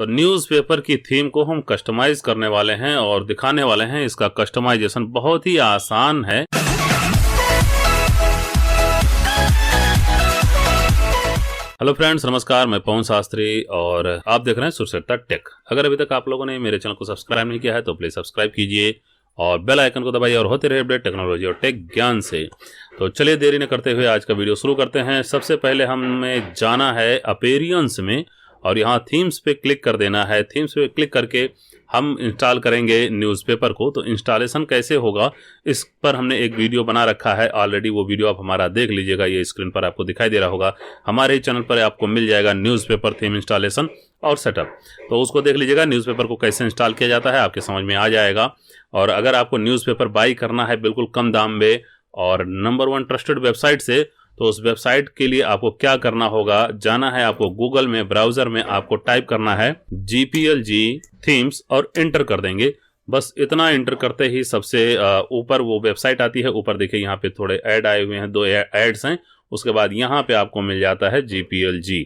तो न्यूज़पेपर की थीम को हम कस्टमाइज करने वाले हैं और दिखाने वाले हैं। इसका कस्टमाइजेशन बहुत ही आसान है। हेलो फ्रेंड्स, नमस्कार। मैं पवन शास्त्री और आप देख रहे हैं सुरसट्टा टेक। अगर अभी तक आप लोगों ने मेरे चैनल को सब्सक्राइब नहीं किया है तो प्लीज सब्सक्राइब कीजिए और बेल आइकन को दबाइए और होते रहे अपडेट टेक्नोलॉजी और टेक ज्ञान से। तो चलिए देरी न करते हुए आज का वीडियो शुरू करते हैं। सबसे पहले हमें जाना है अपेरियंस में और यहाँ थीम्स पे क्लिक कर देना है। थीम्स पे क्लिक करके हम इंस्टॉल करेंगे न्यूज़पेपर को। तो इंस्टॉलेशन कैसे होगा इस पर हमने एक वीडियो बना रखा है ऑलरेडी। वो वीडियो आप हमारा देख लीजिएगा, ये स्क्रीन पर आपको दिखाई दे रहा होगा। हमारे चैनल पर आपको मिल जाएगा न्यूज़पेपर थीम इंस्टॉलेशन और सेटअप। तो उसको देख लीजिएगा, न्यूज़पेपर को कैसे इंस्टॉल किया जाता है आपके समझ में आ जाएगा। और अगर आपको न्यूज़पेपर बाई करना है बिल्कुल कम दाम में और नंबर 1 ट्रस्टेड वेबसाइट से, तो उस वेबसाइट के लिए आपको क्या करना होगा, जाना है आपको गूगल में, ब्राउजर में आपको टाइप करना है GPLG थीम्स और एंटर कर देंगे। बस इतना एंटर करते ही सबसे ऊपर वो वेबसाइट आती है। ऊपर देखिए यहाँ पे थोड़े ऐड आए हुए हैं, 2 एड्स हैं। उसके बाद यहाँ पे आपको मिल जाता है GPLG।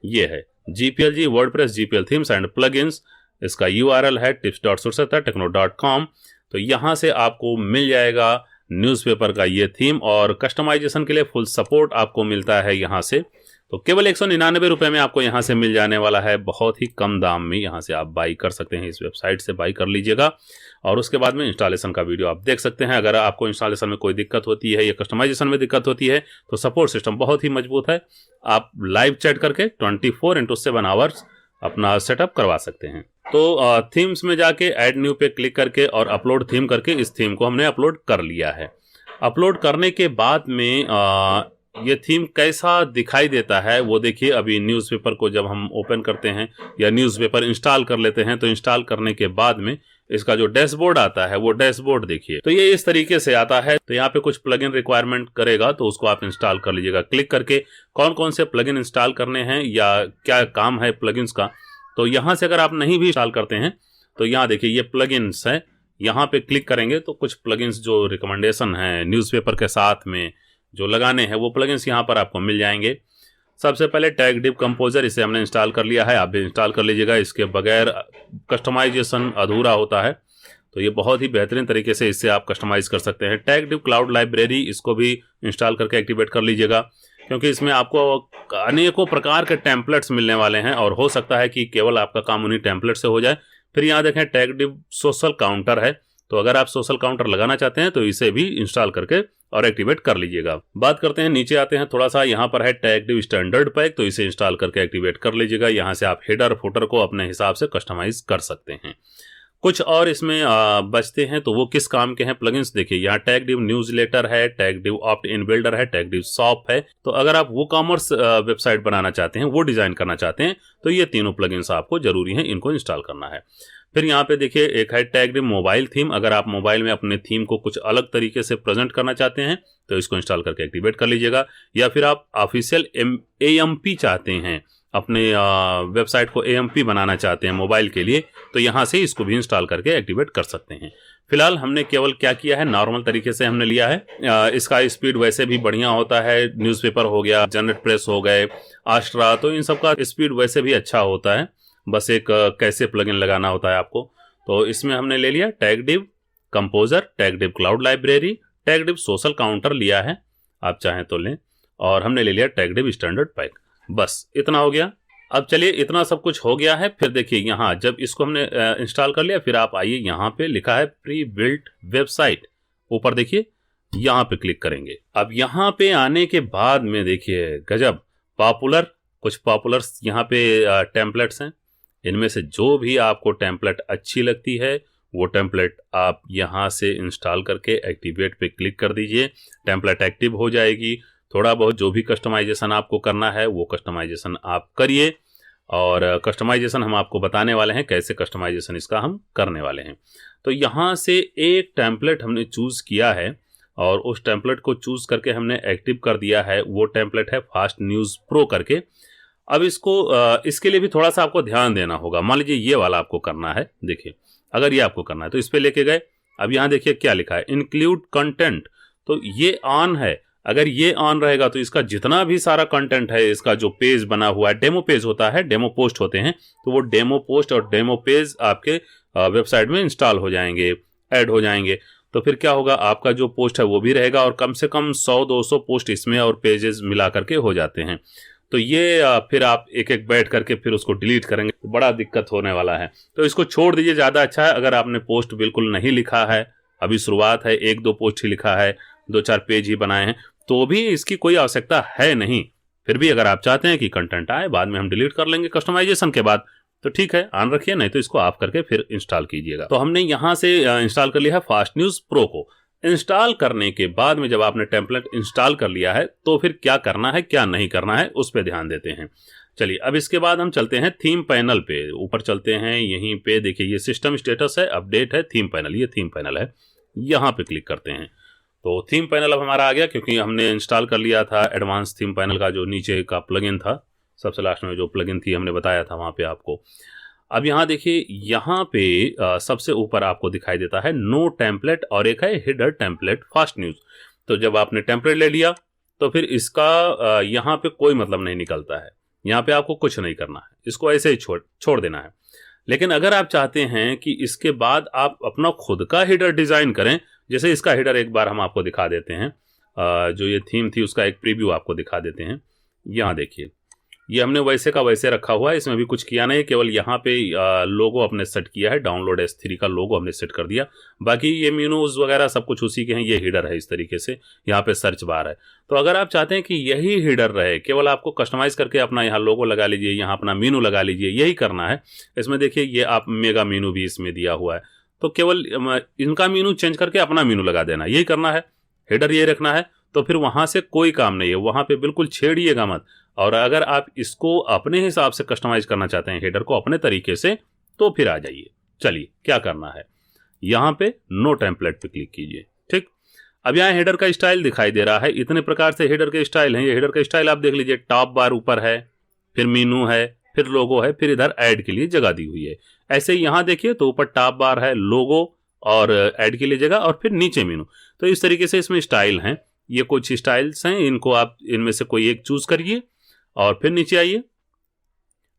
ये है GPLG WordPress GPL themes and plugins. इसका URL है tips.sursatatechno.com। तो यहाँ से आपको मिल जाएगा न्यूज़पेपर का ये थीम और कस्टमाइजेशन के लिए फुल सपोर्ट आपको मिलता है यहाँ से। तो केवल 199 रुपये में आपको यहाँ से मिल जाने वाला है, बहुत ही कम दाम में। यहाँ से आप बाई कर सकते हैं, इस वेबसाइट से बाई कर लीजिएगा। और उसके बाद में इंस्टॉलेशन का वीडियो आप देख सकते हैं। अगर आपको इंस्टॉलेशन में कोई दिक्कत होती है या कस्टमाइजेशन में दिक्कत होती है तो सपोर्ट सिस्टम बहुत ही मजबूत है। आप लाइव चैट करके 24/7 आवर्स अपना सेटअप करवा सकते हैं। तो थीम्स में जाके ऐड न्यू पे क्लिक करके और अपलोड थीम करके इस थीम को हमने अपलोड कर लिया है। अपलोड करने के बाद में ये थीम कैसा दिखाई देता है वो देखिए। अभी न्यूज़पेपर को जब हम ओपन करते हैं या न्यूज़पेपर इंस्टॉल कर लेते हैं तो इंस्टॉल करने के बाद में इसका जो डैशबोर्ड आता है वो डैशबोर्ड देखिए। तो ये इस तरीके से आता है। तो यहाँ पे कुछ प्लगइन रिक्वायरमेंट करेगा तो उसको आप इंस्टॉल कर लीजिएगा। क्लिक करके कौन कौन से प्लगइन इंस्टॉल करने हैं या क्या काम है प्लगइन्स का, तो यहाँ से अगर आप नहीं भी इंस्टॉल करते हैं तो यहाँ देखिए ये प्लगइन्स है। यहाँ पे क्लिक करेंगे तो कुछ प्लगइन्स जो रिकमेंडेशन है न्यूज़पेपर के साथ में जो लगाने हैं वो प्लगइन्स यहाँ पर आपको मिल जाएंगे। सबसे पहले टैगडिव कंपोजर, इसे हमने इंस्टॉल कर लिया है, आप भी इंस्टॉल कर लीजिएगा। इसके बगैर कस्टमाइजेशन अधूरा होता है, तो ये बहुत ही बेहतरीन तरीके से इससे आप कस्टमाइज कर सकते हैं। टैगडिव क्लाउड लाइब्रेरी, इसको भी इंस्टॉल करके एक्टिवेट कर लीजिएगा क्योंकि इसमें आपको अनेकों प्रकार के टेम्पलेट्स मिलने वाले हैं और हो सकता है कि केवल आपका काम उन्हीं टेम्पलेट से हो जाए। फिर यहाँ देखें टैगडिव सोशल काउंटर है, तो अगर आप सोशल काउंटर लगाना चाहते हैं तो इसे भी इंस्टॉल करके और एक्टिवेट कर लीजिएगा। बात करते हैं, नीचे आते हैं थोड़ा सा, यहाँ पर है टैगडिव स्टैंडर्ड पैक, तो इसे इंस्टॉल करके एक्टिवेट कर लीजिएगा। यहाँ से आप हेडर फुटर को अपने हिसाब से कस्टमाइज कर सकते हैं। कुछ और इसमें बचते हैं तो वो किस काम के हैं प्लगइन्स देखिए। यहाँ टैगडिव न्यूज़लेटर है, टैगडिव ऑप्ट इन बिल्डर है, टैगडिव शॉप है। तो अगर आप वो कॉमर्स वेबसाइट बनाना चाहते हैं, वो डिजाइन करना चाहते हैं तो ये तीनों प्लगइन्स आपको जरूरी हैं, इनको इंस्टॉल करना है। फिर यहाँ पे देखिए एक है टैगडिव मोबाइल थीम। अगर आप मोबाइल में अपने थीम को कुछ अलग तरीके से प्रेजेंट करना चाहते हैं तो इसको इंस्टॉल करके एक्टिवेट कर लीजिएगा। या फिर आप ऑफिशियल AMP चाहते हैं, अपने वेबसाइट को AMP बनाना चाहते हैं मोबाइल के लिए, तो यहाँ से इसको भी इंस्टॉल करके एक्टिवेट कर सकते हैं। फिलहाल हमने केवल क्या किया है, नॉर्मल तरीके से हमने लिया है। इसका स्पीड वैसे भी बढ़िया होता है। न्यूज़पेपर हो गया, जनरेट प्रेस हो गए, आस्ट्रा, तो इन सब का स्पीड वैसे भी अच्छा होता है। बस एक कैसे प्लगइन लगाना होता है आपको। तो इसमें हमने ले लिया tagDiv composer, tagDiv cloud library, tagDiv social counter लिया है, आप चाहें तो लें, और हमने ले लिया टैगडिव स्टैंडर्ड पैक। बस इतना हो गया। अब चलिए, इतना सब कुछ हो गया है। फिर देखिए यहाँ जब इसको हमने इंस्टॉल कर लिया, फिर आप आइए, यहाँ पे लिखा है प्री बिल्ट वेबसाइट, ऊपर देखिए, यहाँ पे क्लिक करेंगे। अब यहाँ पे आने के बाद में देखिए गजब पॉपुलर, कुछ पॉपुलर यहाँ पे टेम्पलेट्स हैं। इनमें से जो भी आपको टेम्पलेट अच्छी लगती है वो टेम्पलेट आप यहाँ से इंस्टॉल करके एक्टिवेट पे क्लिक कर दीजिए। टेम्पलेट एक्टिव हो जाएगी। थोड़ा बहुत जो भी कस्टमाइजेशन आपको करना है वो कस्टमाइजेशन आप करिए और कस्टमाइजेशन हम आपको बताने वाले हैं, कैसे कस्टमाइजेशन इसका हम करने वाले हैं। तो यहाँ से एक टेम्पलेट हमने चूज़ किया है और उस टेम्पलेट को चूज़ करके हमने एक्टिव कर दिया है। वो टेम्पलेट है फास्ट न्यूज़ प्रो करके। अब इसको इसके लिए भी थोड़ा सा आपको ध्यान देना होगा। मान लीजिए ये वाला आपको करना है, देखिए अगर ये आपको करना है तो इस पे लेके गए। अब यहाँ देखिए क्या लिखा है, इंक्लूड कंटेंट, तो ये ऑन है। अगर ये ऑन रहेगा तो इसका जितना भी सारा कंटेंट है, इसका जो पेज बना हुआ है, डेमो पेज होता है, डेमो पोस्ट होते हैं, तो वो डेमो पोस्ट और डेमो पेज आपके वेबसाइट में इंस्टॉल हो जाएंगे, ऐड हो जाएंगे। तो फिर क्या होगा, आपका जो पोस्ट है वो भी रहेगा और कम से कम 100-200 पोस्ट इसमें और पेजेस मिला करके हो जाते हैं। तो ये फिर आप एक एक बैठ करके फिर उसको डिलीट करेंगे तो बड़ा दिक्कत होने वाला है। तो इसको छोड़ दीजिए, ज़्यादा अच्छा है। अगर आपने पोस्ट बिल्कुल नहीं लिखा है, अभी शुरुआत है, 1-2 पोस्ट ही लिखा है, 2-4 पेज ही बनाए हैं, तो भी इसकी कोई आवश्यकता है नहीं। फिर भी अगर आप चाहते हैं कि कंटेंट आए, बाद में हम डिलीट कर लेंगे कस्टमाइजेशन के बाद, तो ठीक है, ऑन रखिए, नहीं तो इसको ऑफ करके फिर इंस्टॉल कीजिएगा। तो हमने यहाँ से इंस्टॉल कर लिया है फास्ट न्यूज़ प्रो को। इंस्टॉल करने के बाद में जब आपने टेम्पलेट इंस्टॉल कर लिया है तो फिर क्या करना है क्या नहीं करना है उस पर ध्यान देते हैं। चलिए, अब इसके बाद हम चलते हैं थीम पैनल पे। ऊपर चलते हैं, यहीं पे देखिए ये सिस्टम स्टेटस है, अपडेट है, थीम पैनल, ये थीम पैनल है, यहाँ पे क्लिक करते हैं। तो थीम पैनल अब हमारा आ गया, क्योंकि हमने इंस्टॉल कर लिया था एडवांस थीम पैनल का जो नीचे का प्लगइन था, सबसे लास्ट में जो प्लगइन थी हमने बताया था वहाँ पे आपको। अब यहाँ देखिए, यहाँ पे सबसे ऊपर आपको दिखाई देता है नो टेम्पलेट और एक है हिडर टेम्पलेट फास्ट न्यूज़। तो जब आपने टेम्पलेट ले लिया तो फिर इसका यहाँ पे कोई मतलब नहीं निकलता है, यहाँ पे आपको कुछ नहीं करना है, इसको ऐसे ही छोड़ देना है। लेकिन अगर आप चाहते हैं कि इसके बाद आप अपना खुद का हिडर डिज़ाइन करें, जैसे इसका हिडर एक बार हम आपको दिखा देते हैं, जो ये थीम थी उसका एक प्रीव्यू आपको दिखा देते हैं। यहाँ देखिए, ये हमने वैसे का वैसे रखा हुआ है, इसमें भी कुछ किया नहीं, केवल यहाँ पे लोगो अपने सेट किया है, डाउनलोड S3 का लोगो हमने सेट कर दिया। बाकी ये मेनूज वगैरह सब कुछ उसी के हैं। ये हिडर है इस तरीके से, यहाँ पे सर्च बार है। तो अगर आप चाहते हैं कि यही हिडर रहे, केवल आपको कस्टमाइज करके अपना यहाँ लोगो लगा लीजिए, यहाँ अपना मीनू लगा लीजिए, यही करना है। इसमें देखिए, ये आप मेगा मीनू भी इसमें दिया हुआ है, तो केवल इनका मीनू चेंज करके अपना मीनू लगा देना, यही करना है, हिडर ये रखना है। तो फिर वहाँ से कोई काम नहीं है, वहाँ पे बिल्कुल छेड़िएगा मत। और अगर आप इसको अपने हिसाब से कस्टमाइज करना चाहते हैं, हेडर को अपने तरीके से, तो फिर आ जाइए। चलिए, क्या करना है, यहाँ पे नो टेम्पलेट पे क्लिक कीजिए। ठीक, अब यहाँ हेडर का स्टाइल दिखाई दे रहा है, इतने प्रकार से हेडर के स्टाइल हैं। ये हेडर का स्टाइल आप देख लीजिए, टॉप बार ऊपर है, फिर मीनू है, फिर लोगो है, फिर इधर ऐड के लिए जगह दी हुई है। ऐसे ही यहाँ देखिए, तो ऊपर टॉप बार है, लोगो और ऐड के लिए जगह, और फिर नीचे मीनू। तो इस तरीके से इसमें स्टाइल हैं। ये कुछ स्टाइल्स हैं, इनको आप इनमें से कोई एक चूज करिए और फिर नीचे आइए।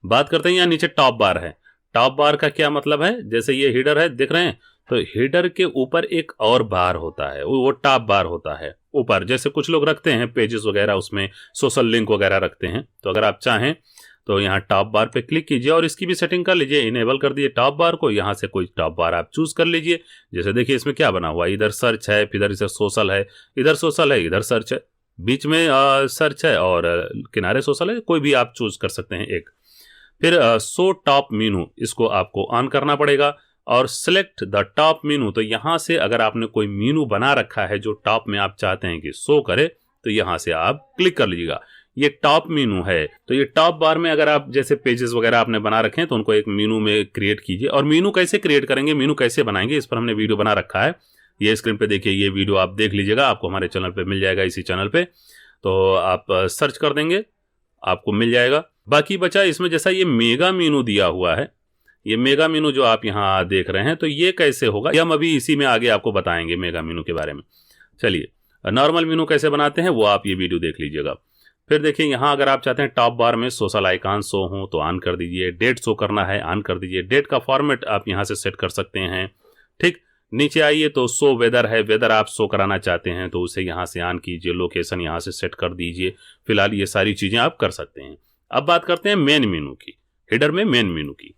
बात करते हैं, यहाँ नीचे टॉप बार है। टॉप बार का क्या मतलब है, जैसे ये हीडर है, देख रहे हैं, तो हीडर के ऊपर एक और बार होता है, वो टॉप बार होता है ऊपर। जैसे कुछ लोग रखते हैं पेजेस वगैरह, उसमें सोशल लिंक वगैरह रखते हैं। तो अगर आप चाहें तो यहाँ टॉप बार पे क्लिक कीजिए और इसकी भी सेटिंग कर लीजिए, इनेबल कर दिए टॉप बार को। यहाँ से कोई टॉप बार आप चूज कर लीजिए। जैसे देखिए, इसमें क्या बना हुआ है, इधर सर्च है, फिर इधर सोशल है, इधर सोशल है, इधर सर्च है, बीच में सर्च है और किनारे सोशल है, कोई भी आप चूज कर सकते हैं एक। फिर शो टॉप मीनू, इसको आपको ऑन करना पड़ेगा और सिलेक्ट द टॉप मीनू। तो यहाँ से अगर आपने कोई मीनू बना रखा है जो टॉप में आप चाहते हैं कि शो करे, तो यहाँ से आप क्लिक कर लीजिएगा। ये टॉप मीनू है। तो ये टॉप बार में अगर आप जैसे पेजेस वगैरह आपने बना रखे हैं, तो उनको एक मीनू में क्रिएट कीजिए। और मीनू कैसे क्रिएट करेंगे, मीनू कैसे बनाएंगे, इस पर हमने वीडियो बना रखा है। ये स्क्रीन पे देखिए, ये वीडियो आप देख लीजिएगा, आपको हमारे चैनल पे मिल जाएगा, इसी चैनल पे। तो आप सर्च कर देंगे, आपको मिल जाएगा। बाकी बचा इसमें, जैसा ये मेगा मीनू दिया हुआ है, ये मेगा मीनू जो आप यहाँ देख रहे हैं, तो ये कैसे होगा, ये हम अभी इसी में आगे आपको बताएंगे मेगा मीनू के बारे में। चलिए, नॉर्मल मीनू कैसे बनाते हैं वो आप ये वीडियो देख लीजिएगा। फिर देखिए, यहाँ अगर आप चाहते हैं टॉप बार में सोशल आइकॉन शो हो तो ऑन कर दीजिए। डेट शो करना है, ऑन कर दीजिए। डेट का फॉर्मेट आप यहाँ से सेट कर सकते हैं। ठीक, नीचे आइए तो शो वेदर है, वेदर आप शो कराना चाहते हैं तो उसे यहाँ से ऑन कीजिए। लोकेशन यहाँ से सेट कर दीजिए। फिलहाल ये सारी चीज़ें आप कर सकते हैं। अब बात करते हैं मेन मीनू की, हेडर में मेन मीनू की।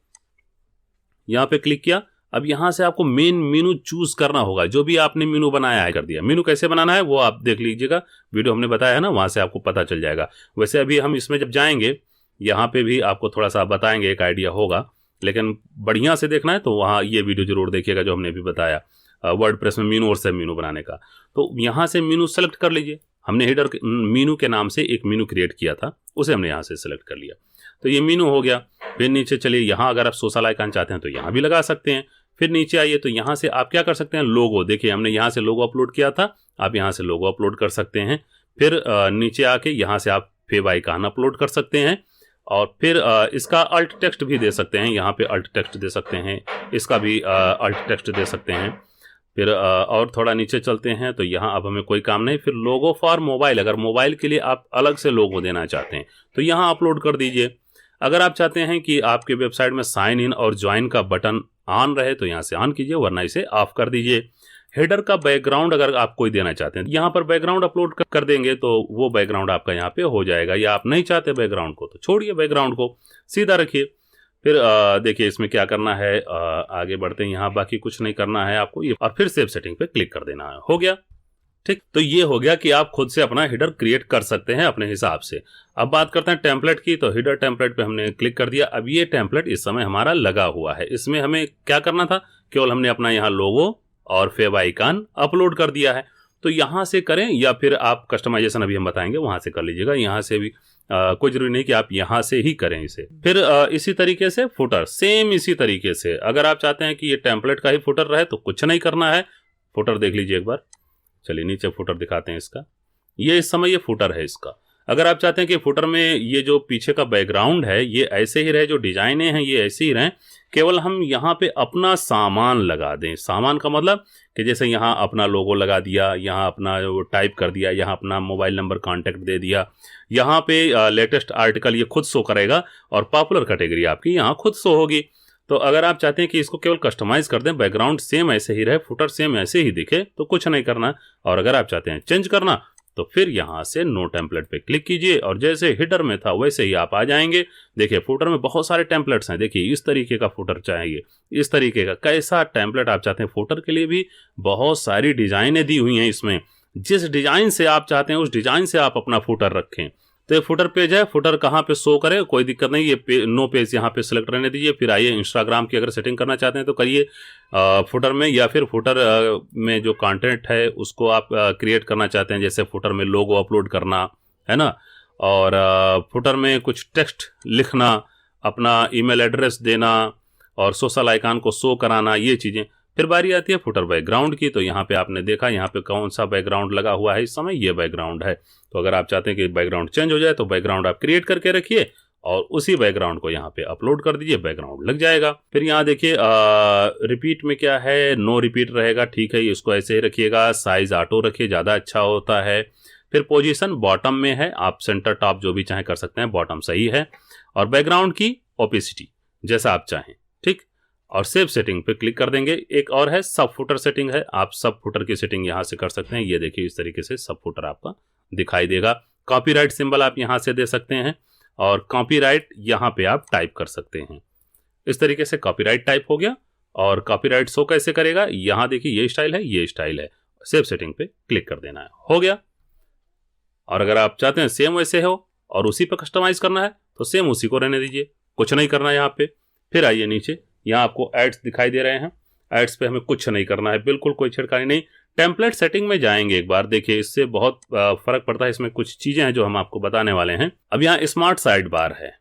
यहाँ पे क्लिक किया। अब यहाँ से आपको मेन मीनू चूज करना होगा, जो भी आपने मीनू बनाया है कर दिया। मीनू कैसे बनाना है वो आप देख लीजिएगा, वीडियो हमने बताया है ना, वहाँ से आपको पता चल जाएगा। वैसे अभी हम इसमें जब जाएंगे, यहाँ पे भी आपको थोड़ा सा बताएंगे, एक आइडिया होगा, लेकिन बढ़िया से देखना है तो वहाँ ये वीडियो जरूर देखिएगा जो हमने भी बताया वर्डप्रेस में मीनू और सब मीनू बनाने का। तो यहाँ से मीनू सेलेक्ट कर लीजिए। हमने हेडर मीनू के नाम से एक मीनू क्रिएट किया था, उसे हमने यहाँ से सेलेक्ट कर लिया। तो ये मीनू हो गया। फिर नीचे चलिए, यहाँ अगर आप सोशल आइकन चाहते हैं तो यहाँ भी लगा सकते हैं। फिर नीचे आइए तो यहाँ से आप क्या कर सकते हैं, लोगो। देखिए, हमने यहाँ से लोगो अपलोड किया था, आप यहाँ से लोगो अपलोड कर सकते हैं। फिर नीचे आके यहाँ से आप फेव आइकन अपलोड कर सकते हैं। और फिर इसका अल्ट टेक्स्ट भी दे सकते हैं, यहाँ पे अल्ट टेक्स्ट दे सकते हैं, इसका भी अल्ट टेक्स्ट दे सकते हैं। फिर और थोड़ा नीचे चलते हैं तो यहाँ अब हमें कोई काम नहीं। फिर लोगो फॉर मोबाइल, अगर मोबाइल के लिए आप अलग से लोगो देना चाहते हैं तो यहाँ अपलोड कर दीजिए। अगर आप चाहते हैं कि आपके वेबसाइट में साइन इन और ज्वाइन का बटन ऑन रहे तो यहाँ से ऑन कीजिए, वरना इसे ऑफ कर दीजिए। हेडर का बैकग्राउंड अगर आप कोई देना चाहते हैं, यहाँ पर बैकग्राउंड अपलोड कर देंगे तो वो बैकग्राउंड आपका यहाँ पे हो जाएगा। या आप नहीं चाहते बैकग्राउंड को तो छोड़िए, बैकग्राउंड को सीधा रखिए। फिर देखिए इसमें क्या करना है, आगे बढ़ते हैं। यहाँ बाकी कुछ नहीं करना है आपको, ये और फिर सेव सेटिंग पे क्लिक कर देना है। हो गया, ठीक। तो ये हो गया कि आप खुद से अपना हेडर क्रिएट कर सकते हैं अपने हिसाब से। अब बात करते हैं टेम्पलेट की। तो हेडर टेम्पलेट पे हमने क्लिक कर दिया। अब ये टेम्पलेट इस समय हमारा लगा हुआ है। इसमें हमें क्या करना था, केवल हमने अपना यहाँ लोगो और फेव आइकन अपलोड कर दिया है। तो यहाँ से करें या फिर आप कस्टमाइजेशन अभी हम बताएंगे वहां से कर लीजिएगा। यहाँ से भी कोई जरूरी नहीं कि आप यहाँ से ही करें इसे। फिर इसी तरीके से फुटर, सेम इसी तरीके से अगर आप चाहते हैं कि ये टेम्पलेट का ही फुटर रहे तो कुछ नहीं करना है। फुटर देख लीजिए एक बार, चलिए नीचे फुटर दिखाते हैं इसका। ये इस समय ये फुटर है इसका। अगर आप चाहते हैं कि फुटर में ये जो पीछे का बैकग्राउंड है ये ऐसे ही रहे, जो डिजाइने हैं ये ऐसे ही रहें, केवल हम यहाँ पे अपना सामान लगा दें। सामान का मतलब कि जैसे यहाँ अपना लोगो लगा दिया, यहाँ अपना टाइप कर दिया, यहाँ अपना मोबाइल नंबर कॉन्टैक्ट दे दिया, यहाँ पे लेटेस्ट आर्टिकल ये खुद शो करेगा और पॉपुलर कैटेगरी आपकी यहाँ खुद शो होगी। तो अगर आप चाहते हैं कि इसको केवल कस्टमाइज कर दें, बैकग्राउंड सेम ऐसे ही रहे, फुटर सेम ऐसे ही दिखे, तो कुछ नहीं करना। और अगर आप चाहते हैं चेंज करना तो फिर यहाँ से नो टेम्पलेट पे क्लिक कीजिए और जैसे हेडर में था वैसे ही आप आ जाएंगे। देखिए फुटर में बहुत सारे टेम्पलेट्स हैं। देखिए इस तरीके का फुटर चाहिए, इस तरीके का कैसा टेम्पलेट आप चाहते हैं। फुटर के लिए भी बहुत सारी डिजाइनें दी हुई हैं इसमें। जिस डिजाइन से आप चाहते हैं उस डिजाइन से आप अपना फुटर रखें। तो ये फुटर पेज है, फुटर कहाँ पे शो करे कोई दिक्कत नहीं। ये नो पेज यहाँ पे सिलेक्ट रहने दीजिए। फिर आइए इंस्टाग्राम की अगर सेटिंग करना चाहते हैं तो करिए फुटर में, या फिर फुटर में जो कंटेंट है उसको आप क्रिएट करना चाहते हैं, जैसे फुटर में लोगो अपलोड करना है ना, और फुटर में कुछ टेक्स्ट लिखना, अपना ईमेल एड्रेस देना और सोशल आइकन को शो कराना, ये चीज़ें। फिर बारी आती है फुटर बैकग्राउंड की। तो यहाँ पे आपने देखा यहाँ पे कौन सा बैकग्राउंड लगा हुआ है इस समय, ये बैकग्राउंड है। तो अगर आप चाहते हैं कि बैकग्राउंड चेंज हो जाए तो बैकग्राउंड आप क्रिएट करके रखिए और उसी बैकग्राउंड को यहाँ पे अपलोड कर दीजिए, बैकग्राउंड लग जाएगा। फिर यहाँ देखिए रिपीट में क्या है, नो रिपीट रहेगा, ठीक है, इसको ऐसे ही रखिएगा। साइज ऑटो रखिए, ज़्यादा अच्छा होता है। फिर पोजीशन बॉटम में है, आप सेंटर टॉप जो भी चाहें कर सकते हैं, बॉटम सही है। और बैकग्राउंड की ओपेसिटी जैसा आप चाहें, ठीक। और सेव सेटिंग पे क्लिक कर देंगे। एक और है सब फुटर सेटिंग है, आप सब फुटर की सेटिंग यहाँ से कर सकते हैं। ये देखिए इस तरीके से सब फुटर आपका दिखाई देगा। कॉपीराइट सिंबल आप यहाँ से दे सकते हैं और कॉपीराइट यहाँ पे आप टाइप कर सकते हैं। इस तरीके से कॉपीराइट टाइप हो गया। और कॉपीराइट शो कैसे करेगा, यहाँ देखिए ये स्टाइल है, ये स्टाइल है। सेव सेटिंग पे क्लिक कर देना है, हो गया। और अगर आप चाहते हैं सेम वैसे हो और उसी पे कस्टमाइज करना है तो सेम उसी को रहने दीजिए, कुछ नहीं करना है यहाँ पे। फिर आइए नीचे, यहाँ आपको एड्स दिखाई दे रहे हैं। एड्स पे हमें कुछ नहीं करना है, बिल्कुल कोई छिड़कानी नहीं। टेम्पलेट सेटिंग में जाएंगे एक बार, देखिए इससे बहुत फर्क पड़ता है। इसमें कुछ चीजें हैं जो हम आपको बताने वाले हैं। अब यहाँ स्मार्ट साइड बार है,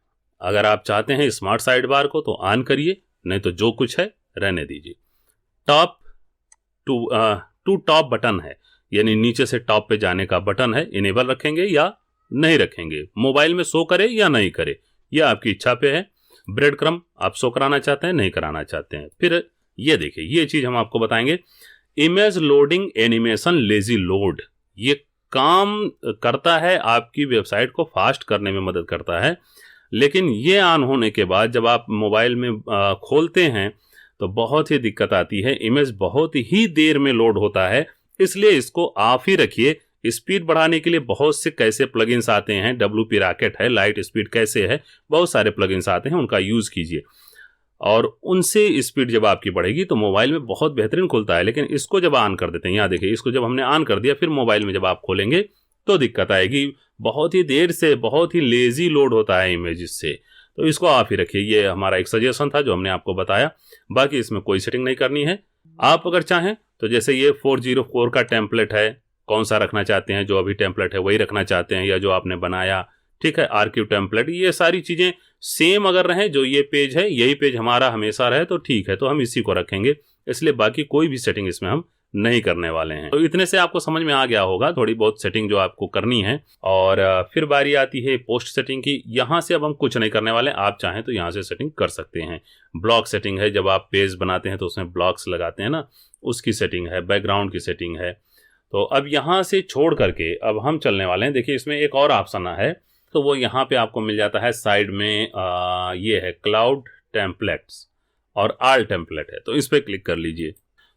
अगर आप चाहते हैं स्मार्ट साइड बार को तो ऑन करिए, नहीं तो जो कुछ है रहने दीजिए। टॉप टू टॉप बटन है, यानी नीचे से टॉप पे जाने का बटन है, इनेबल रखेंगे या नहीं रखेंगे, मोबाइल में शो करे या नहीं करे, यह आपकी इच्छा पे है। ब्रेड क्रम आप शो कराना चाहते हैं, नहीं कराना चाहते हैं। फिर ये देखिए ये चीज हम आपको बताएंगे, image loading animation lazy load. ये काम करता है, आपकी वेबसाइट को फास्ट करने में मदद करता है। लेकिन ये ऑन होने के बाद जब आप मोबाइल में खोलते हैं तो बहुत ही दिक्कत आती है, इमेज बहुत ही देर में लोड होता है। इसलिए इसको ऑफ ही रखिए। स्पीड बढ़ाने के लिए बहुत से कैसे प्लगइन्स आते हैं, WP रॉकेट है, लाइट स्पीड कैसे है, बहुत सारे प्लगइन्स आते हैं, उनका यूज कीजिए और उनसे स्पीड जब आपकी बढ़ेगी तो मोबाइल में बहुत बेहतरीन खुलता है। लेकिन इसको जब ऑन कर देते हैं, यहाँ देखिए इसको जब हमने ऑन कर दिया, फिर मोबाइल में जब आप खोलेंगे तो दिक्कत आएगी, बहुत ही देर से, बहुत ही लेजी लोड होता है इमेज से। तो इसको ऑफ ही रखिए। ये हमारा एक सजेशन था जो हमने आपको बताया, बाकी इसमें कोई सेटिंग नहीं करनी है। आप अगर चाहें तो जैसे ये 404 का टेम्पलेट है, कौन सा रखना चाहते हैं, जो अभी टेम्पलेट है वही रखना चाहते हैं या जो आपने बनाया, ठीक है, आर्किव टेम्पलेट, ये सारी चीजें सेम अगर रहें, जो ये पेज है यही पेज हमारा हमेशा रहे तो ठीक है, तो हम इसी को रखेंगे। इसलिए बाकी कोई भी सेटिंग इसमें हम नहीं करने वाले हैं। तो इतने से आपको समझ में आ गया होगा थोड़ी बहुत सेटिंग जो आपको करनी है। और फिर बारी आती है पोस्ट सेटिंग की। यहाँ से अब हम कुछ नहीं करने वाले, आप चाहें तो यहाँ से सेटिंग कर सकते हैं। ब्लॉक सेटिंग है, जब आप पेज बनाते हैं तो उसमें ब्लॉक्स लगाते हैं ना, उसकी सेटिंग है। बैकग्राउंड की सेटिंग है। तो अब यहाँ से छोड़ करके अब हम चलने वाले हैं। देखिए इसमें एक और ऑप्शन है, तो वो यहाँ पे आपको मिल जाता है साइड में। ये है क्लाउड टेम्पलेट्स और ऑल टेम्पलेट है, तो इस पर क्लिक कर लीजिए।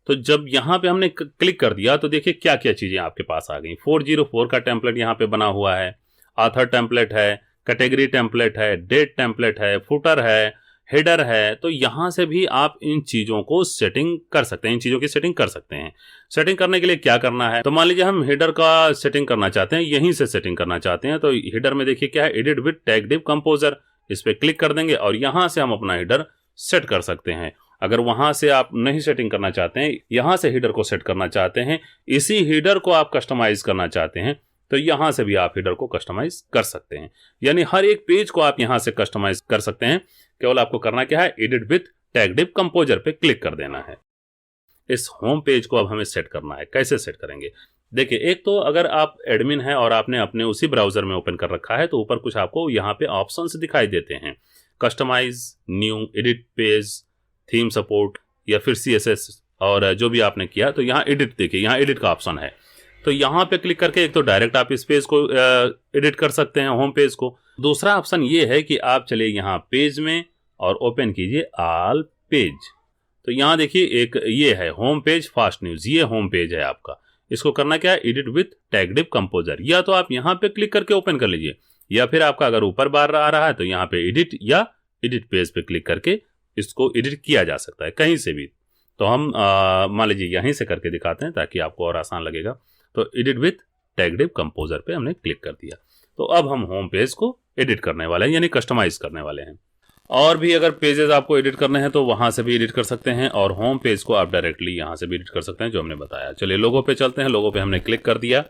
तो जब यहाँ पे हमने क्लिक कर दिया तो देखिए क्या क्या चीज़ें आपके पास आ गई। 404 का टेम्पलेट यहाँ पे बना हुआ है, ऑथर टेम्पलेट है, कैटेगरी टेम्पलेट है, डेट टेम्पलेट है, फुटर है, हेडर है। तो यहाँ से भी आप इन चीज़ों को सेटिंग कर सकते हैं, इन चीज़ों की सेटिंग कर सकते हैं। सेटिंग करने के लिए क्या करना है, तो मान लीजिए हम हेडर का सेटिंग करना चाहते हैं, यहीं से सेटिंग करना चाहते हैं। तो हेडर में देखिए क्या है, edit with tag div composer, इस पर क्लिक कर देंगे और यहाँ से हम अपना हेडर सेट कर सकते हैं। अगर वहां से आप नहीं सेटिंग करना चाहते हैं, यहां से हेडर को सेट करना चाहते हैं, इसी हेडर को आप कस्टमाइज करना चाहते हैं, तो यहां से भी आप हेडर को कस्टमाइज कर सकते हैं। यानी हर एक पेज को आप यहां से कस्टमाइज कर सकते हैं। केवल आपको करना क्या है, edit with tag div composer पे क्लिक कर देना है। इस होम पेज को अब हमें सेट करना है। कैसे सेट करेंगे, देखिए एक तो अगर आप एडमिन हैं और आपने अपने उसी ब्राउजर में ओपन कर रखा है, तो ऊपर कुछ आपको यहाँ पे ऑप्शंस दिखाई देते हैं, customize, new, edit page, theme support या फिर CSS और जो भी आपने किया। तो यहाँ एडिट, देखिए यहाँ एडिट का ऑप्शन है। तो यहाँ पे क्लिक करके एक तो डायरेक्ट आप इस पेज को एडिट कर सकते हैं, होम पेज को। दूसरा ऑप्शन ये है कि आप चलिए यहाँ पेज में और ओपन कीजिए ऑल पेज। तो यहाँ देखिए एक ये है होम पेज फास्ट न्यूज, ये होम पेज है आपका। इसको करना क्या है, edit with tag div composer. या तो आप यहाँ पे क्लिक करके ओपन कर लीजिए, या फिर आपका अगर ऊपर बार आ रहा है तो यहाँ पे एडिट या एडिट पेज पे क्लिक करके इसको एडिट किया जा सकता है कहीं से भी। तो हम मान लीजिए यहीं से करके दिखाते हैं ताकि आपको और आसान लगेगा। तो edit with tag div composer पे हमने क्लिक कर दिया। तो अब हम होम पेज को एडिट करने वाले हैं, यानी कस्टमाइज करने वाले हैं। और भी अगर पेजेस आपको एडिट करने हैं तो वहां से भी एडिट कर सकते हैं, और होम पेज को आप डायरेक्टली यहां से भी एडिट कर सकते हैं जो हमने बताया। चलिए लोगो पे चलते हैं। लोगो पे हमने क्लिक कर दिया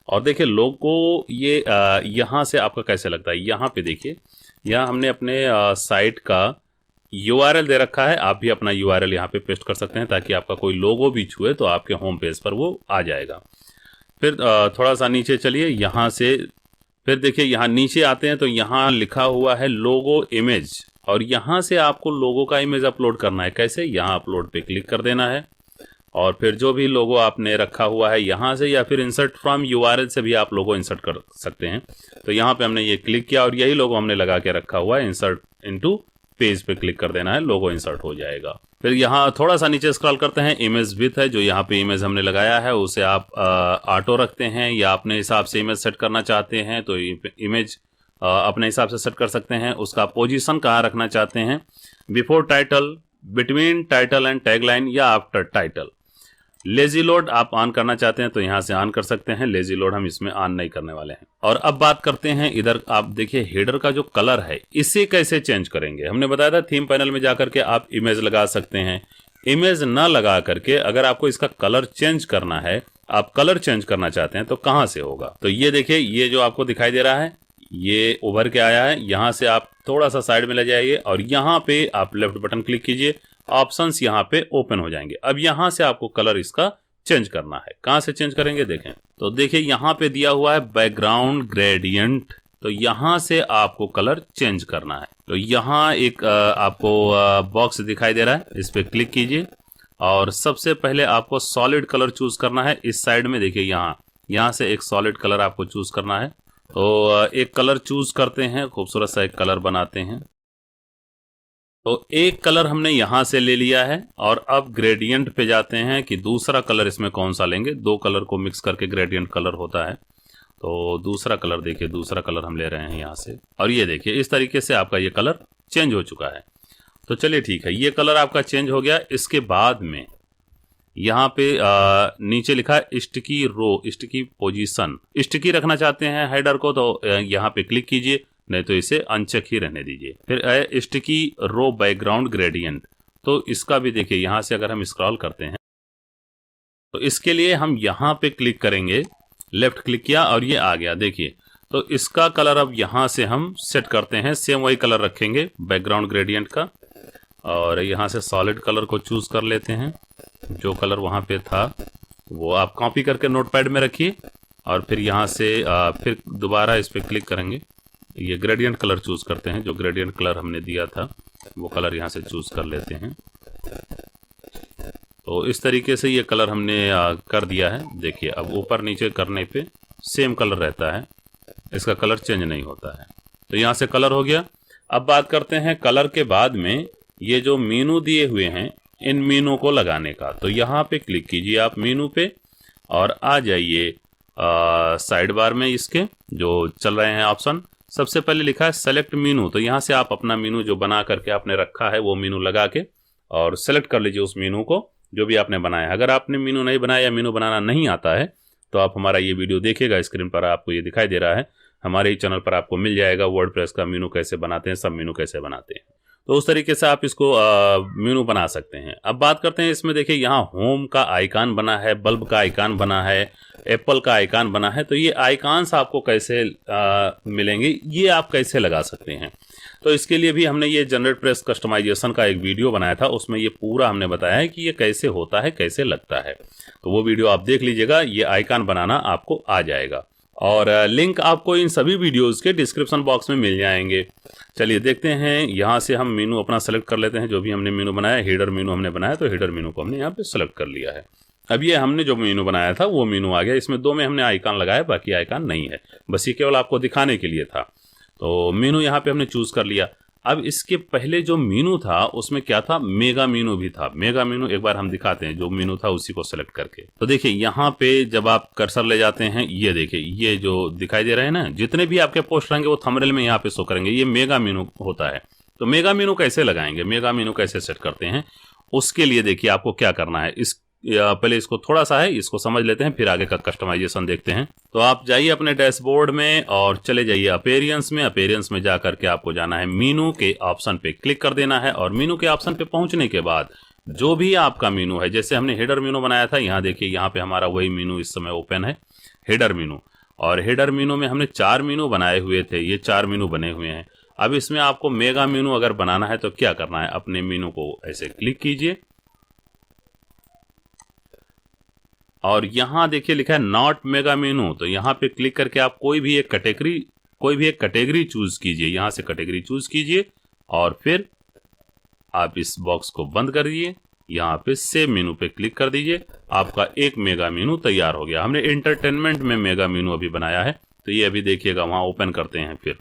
और देखिए लोगो ये यहाँ से आपका कैसे लगता है। यहाँ पे देखिए, यहाँ हमने अपने साइट का URL दे रखा है। आप भी अपना URL यहाँ पे पेस्ट कर सकते हैं ताकि आपका कोई लोगो भी छुए तो आपके होम पेज पर वो आ जाएगा। फिर थोड़ा सा नीचे चलिए, यहाँ से फिर देखिए यहाँ नीचे आते हैं तो यहाँ लिखा हुआ है लोगो इमेज, और यहाँ से आपको लोगो का इमेज अपलोड करना है। कैसे, यहाँ अपलोड पे क्लिक कर देना है और फिर जो भी लोगो आपने रखा हुआ है यहाँ से, या फिर इंसर्ट फ्रॉम URL से भी आप लोगो इंसर्ट कर सकते हैं। तो यहाँ पे हमने ये क्लिक किया और यही लोगो हमने लगा के रखा हुआ है। इंसर्ट इनटू पेज पे क्लिक कर देना है, लोगो इंसर्ट हो जाएगा। फिर यहाँ थोड़ा सा नीचे स्क्रॉल करते हैं, इमेज विथ है, जो यहाँ पे इमेज हमने लगाया है उसे आप ऑटो रखते हैं या अपने हिसाब से इमेज सेट करना चाहते हैं तो इमेज अपने हिसाब से सेट कर सकते हैं। उसका पोजीशन कहाँ रखना चाहते हैं, before title, between title and tagline या आफ्टर टाइटल। लेजी लोड आप ऑन करना चाहते हैं तो यहाँ से ऑन कर सकते हैं, लेजी लोड हम इसमें ऑन नहीं करने वाले हैं। और अब बात करते हैं इधर, आप देखिए हेडर का जो कलर है इसे कैसे चेंज करेंगे। हमने बताया था थीम पैनल में जाकर के आप इमेज लगा सकते हैं। इमेज ना लगा करके अगर आपको इसका कलर चेंज करना है, आप कलर चेंज करना चाहते हैं तो कहाँ से होगा। तो ये देखिए, ये जो आपको दिखाई दे रहा है ये उभर के आया है। यहाँ से आप थोड़ा सा साइड में ले जाइए और यहाँ पे आप लेफ्ट बटन क्लिक कीजिए, ऑप्शंस यहाँ पे ओपन हो जाएंगे। अब यहाँ से आपको कलर इसका चेंज करना है। कहाँ से चेंज करेंगे देखें, तो देखिए यहाँ पे दिया हुआ है बैकग्राउंड ग्रेडियंट, तो यहाँ से आपको कलर चेंज करना है। तो यहाँ एक आपको बॉक्स दिखाई दे रहा है, इस पे क्लिक कीजिए और सबसे पहले आपको सॉलिड कलर चूज करना है। इस साइड में देखिए यहाँ से एक सॉलिड कलर आपको चूज करना है। तो एक कलर चूज करते हैं, खूबसूरत सा एक कलर बनाते हैं। तो एक कलर हमने यहां से ले लिया है और अब ग्रेडियंट पे जाते हैं कि दूसरा कलर इसमें कौन सा लेंगे। दो कलर को मिक्स करके ग्रेडियंट कलर होता है। तो दूसरा कलर देखिए, दूसरा कलर हम ले रहे हैं यहाँ से, और ये देखिए इस तरीके से आपका ये कलर चेंज हो चुका है। तो चलिए ठीक है, ये कलर आपका चेंज हो गया। इसके बाद में यहाँ पे नीचे लिखा है स्टिकी रो, स्टिकी पोजीशन। स्टिकी रखना चाहते हैं हेडर को तो यहाँ पे क्लिक कीजिए, नहीं तो इसे अनचेक ही रहने दीजिए। फिर स्टिकी रो बैकग्राउंड ग्रेडियंट, तो इसका भी देखिए यहाँ से अगर हम स्क्रॉल करते हैं तो इसके लिए हम यहाँ पे क्लिक करेंगे, लेफ्ट क्लिक किया और ये आ गया देखिए। तो इसका कलर अब यहाँ से हम सेट करते हैं, सेम वही कलर रखेंगे बैकग्राउंड ग्रेडियंट का, और यहाँ से सॉलिड कलर को चूज कर लेते हैं जो कलर वहाँ पे था। वो आप कॉपी करके नोटपैड में रखिए और फिर यहाँ से फिर दोबारा इस पर क्लिक करेंगे। ये ग्रेडियंट कलर चूज़ करते हैं, जो ग्रेडियंट कलर हमने दिया था वो कलर यहाँ से चूज़ कर लेते हैं। तो इस तरीके से ये कलर हमने कर दिया है। देखिए अब ऊपर नीचे करने पे सेम कलर रहता है, इसका कलर चेंज नहीं होता है। तो यहाँ से कलर हो गया। अब बात करते हैं कलर के बाद में ये जो मीनू दिए हुए हैं इन मीनू को लगाने का। तो यहाँ पे क्लिक कीजिए आप मीनू पे और आ जाइए साइड बार में इसके जो चल रहे हैं ऑप्शन। सबसे पहले लिखा है सेलेक्ट मीनू, तो यहाँ से आप अपना मीनू जो बना करके आपने रखा है वो मीनू लगा के और सेलेक्ट कर लीजिए उस मीनू को जो भी आपने बनाया है। अगर आपने मीनू नहीं बनाया या मीनू बनाना नहीं आता है तो आप हमारा ये वीडियो देखिएगा, स्क्रीन पर आपको ये दिखाई दे रहा है, हमारे ही चैनल पर आपको मिल जाएगा वर्डप्रेस का मीनू कैसे बनाते हैं, सब मीनू कैसे बनाते हैं। तो उस तरीके से आप इसको मीनू बना सकते हैं। अब बात करते हैं इसमें, देखिए यहाँ होम का आइकॉन बना है, बल्ब का आइकॉन बना है, एप्पल का आइकॉन बना है। तो ये आइकॉन्स आपको कैसे मिलेंगे, ये आप कैसे लगा सकते हैं। तो इसके लिए भी हमने ये जनरेट प्रेस कस्टमाइजेशन का एक वीडियो बनाया था, उसमें ये पूरा हमने बताया है कि ये कैसे होता है, कैसे लगता है। तो वो वीडियो आप देख लीजिएगा, ये आइकॉन बनाना आपको आ जाएगा और लिंक आपको इन सभी वीडियोस के डिस्क्रिप्शन बॉक्स में मिल जाएंगे। चलिए देखते हैं, यहाँ से हम मीनू अपना सेलेक्ट कर लेते हैं, जो भी हमने मीनू बनाया, हेडर मीनू हमने बनाया, तो हेडर मीनू को हमने यहाँ पे सेलेक्ट कर लिया है। अब ये हमने जो मीनू बनाया था वो मीनू आ गया। इसमें दो में हमने आइकॉन लगाया, बाकी आइकॉन नहीं है, बस ये केवल आपको दिखाने के लिए था। तो मीनू यहाँ पे हमने चूज कर लिया। अब इसके पहले जो मीनू था उसमें क्या था, मेगा मीनू भी था। मेगा मीनू एक बार हम दिखाते हैं, जो मीनू था उसी को सेलेक्ट करके। तो देखिए यहाँ पे जब आप कर्सर ले जाते हैं, ये देखिए ये जो दिखाई दे रहे हैं ना, जितने भी आपके पोस्ट रहेंगे वो थंबनेल में यहाँ पे शो करेंगे, ये मेगा मीनू होता है। तो मेगा मीनू कैसे लगाएंगे, मेगा मीनू कैसे सेट करते हैं, उसके लिए देखिए आपको क्या करना है। पहले इसको थोड़ा सा है, इसको समझ लेते हैं, फिर आगे का कस्टमाइजेशन देखते हैं। तो आप जाइए अपने डैशबोर्ड में और चले जाइए अपीयरेंस में। अपीयरेंस में जा करके आपको जाना है मीनू के ऑप्शन पे क्लिक कर देना है और मीनू के ऑप्शन पे पहुंचने के बाद जो भी आपका मीनू है, जैसे हमने हेडर मीनू बनाया था, यहाँ देखिए यहाँ पे हमारा वही मीनू इस समय ओपन है, हेडर मीनू। और हेडर मीनू में हमने 4 मीनू बनाए हुए थे, ये 4 मीनू बने हुए हैं। अब इसमें आपको मेगा मीनू अगर बनाना है तो क्या करना है, अपने मीनू को ऐसे क्लिक कीजिए और यहाँ देखिए लिखा है नॉट मेगा मीनू। तो यहाँ पे क्लिक करके आप कोई भी एक कैटेगरी चूज कीजिए, यहाँ से कैटेगरी चूज कीजिए और फिर आप इस बॉक्स को बंद कर दीजिए। यहाँ पे सेव मीनू पे क्लिक कर दीजिए, आपका एक मेगा मीनू तैयार हो गया। हमने एंटरटेनमेंट में मेगा मीनू अभी बनाया है, तो ये अभी देखिएगा, वहाँ ओपन करते हैं। फिर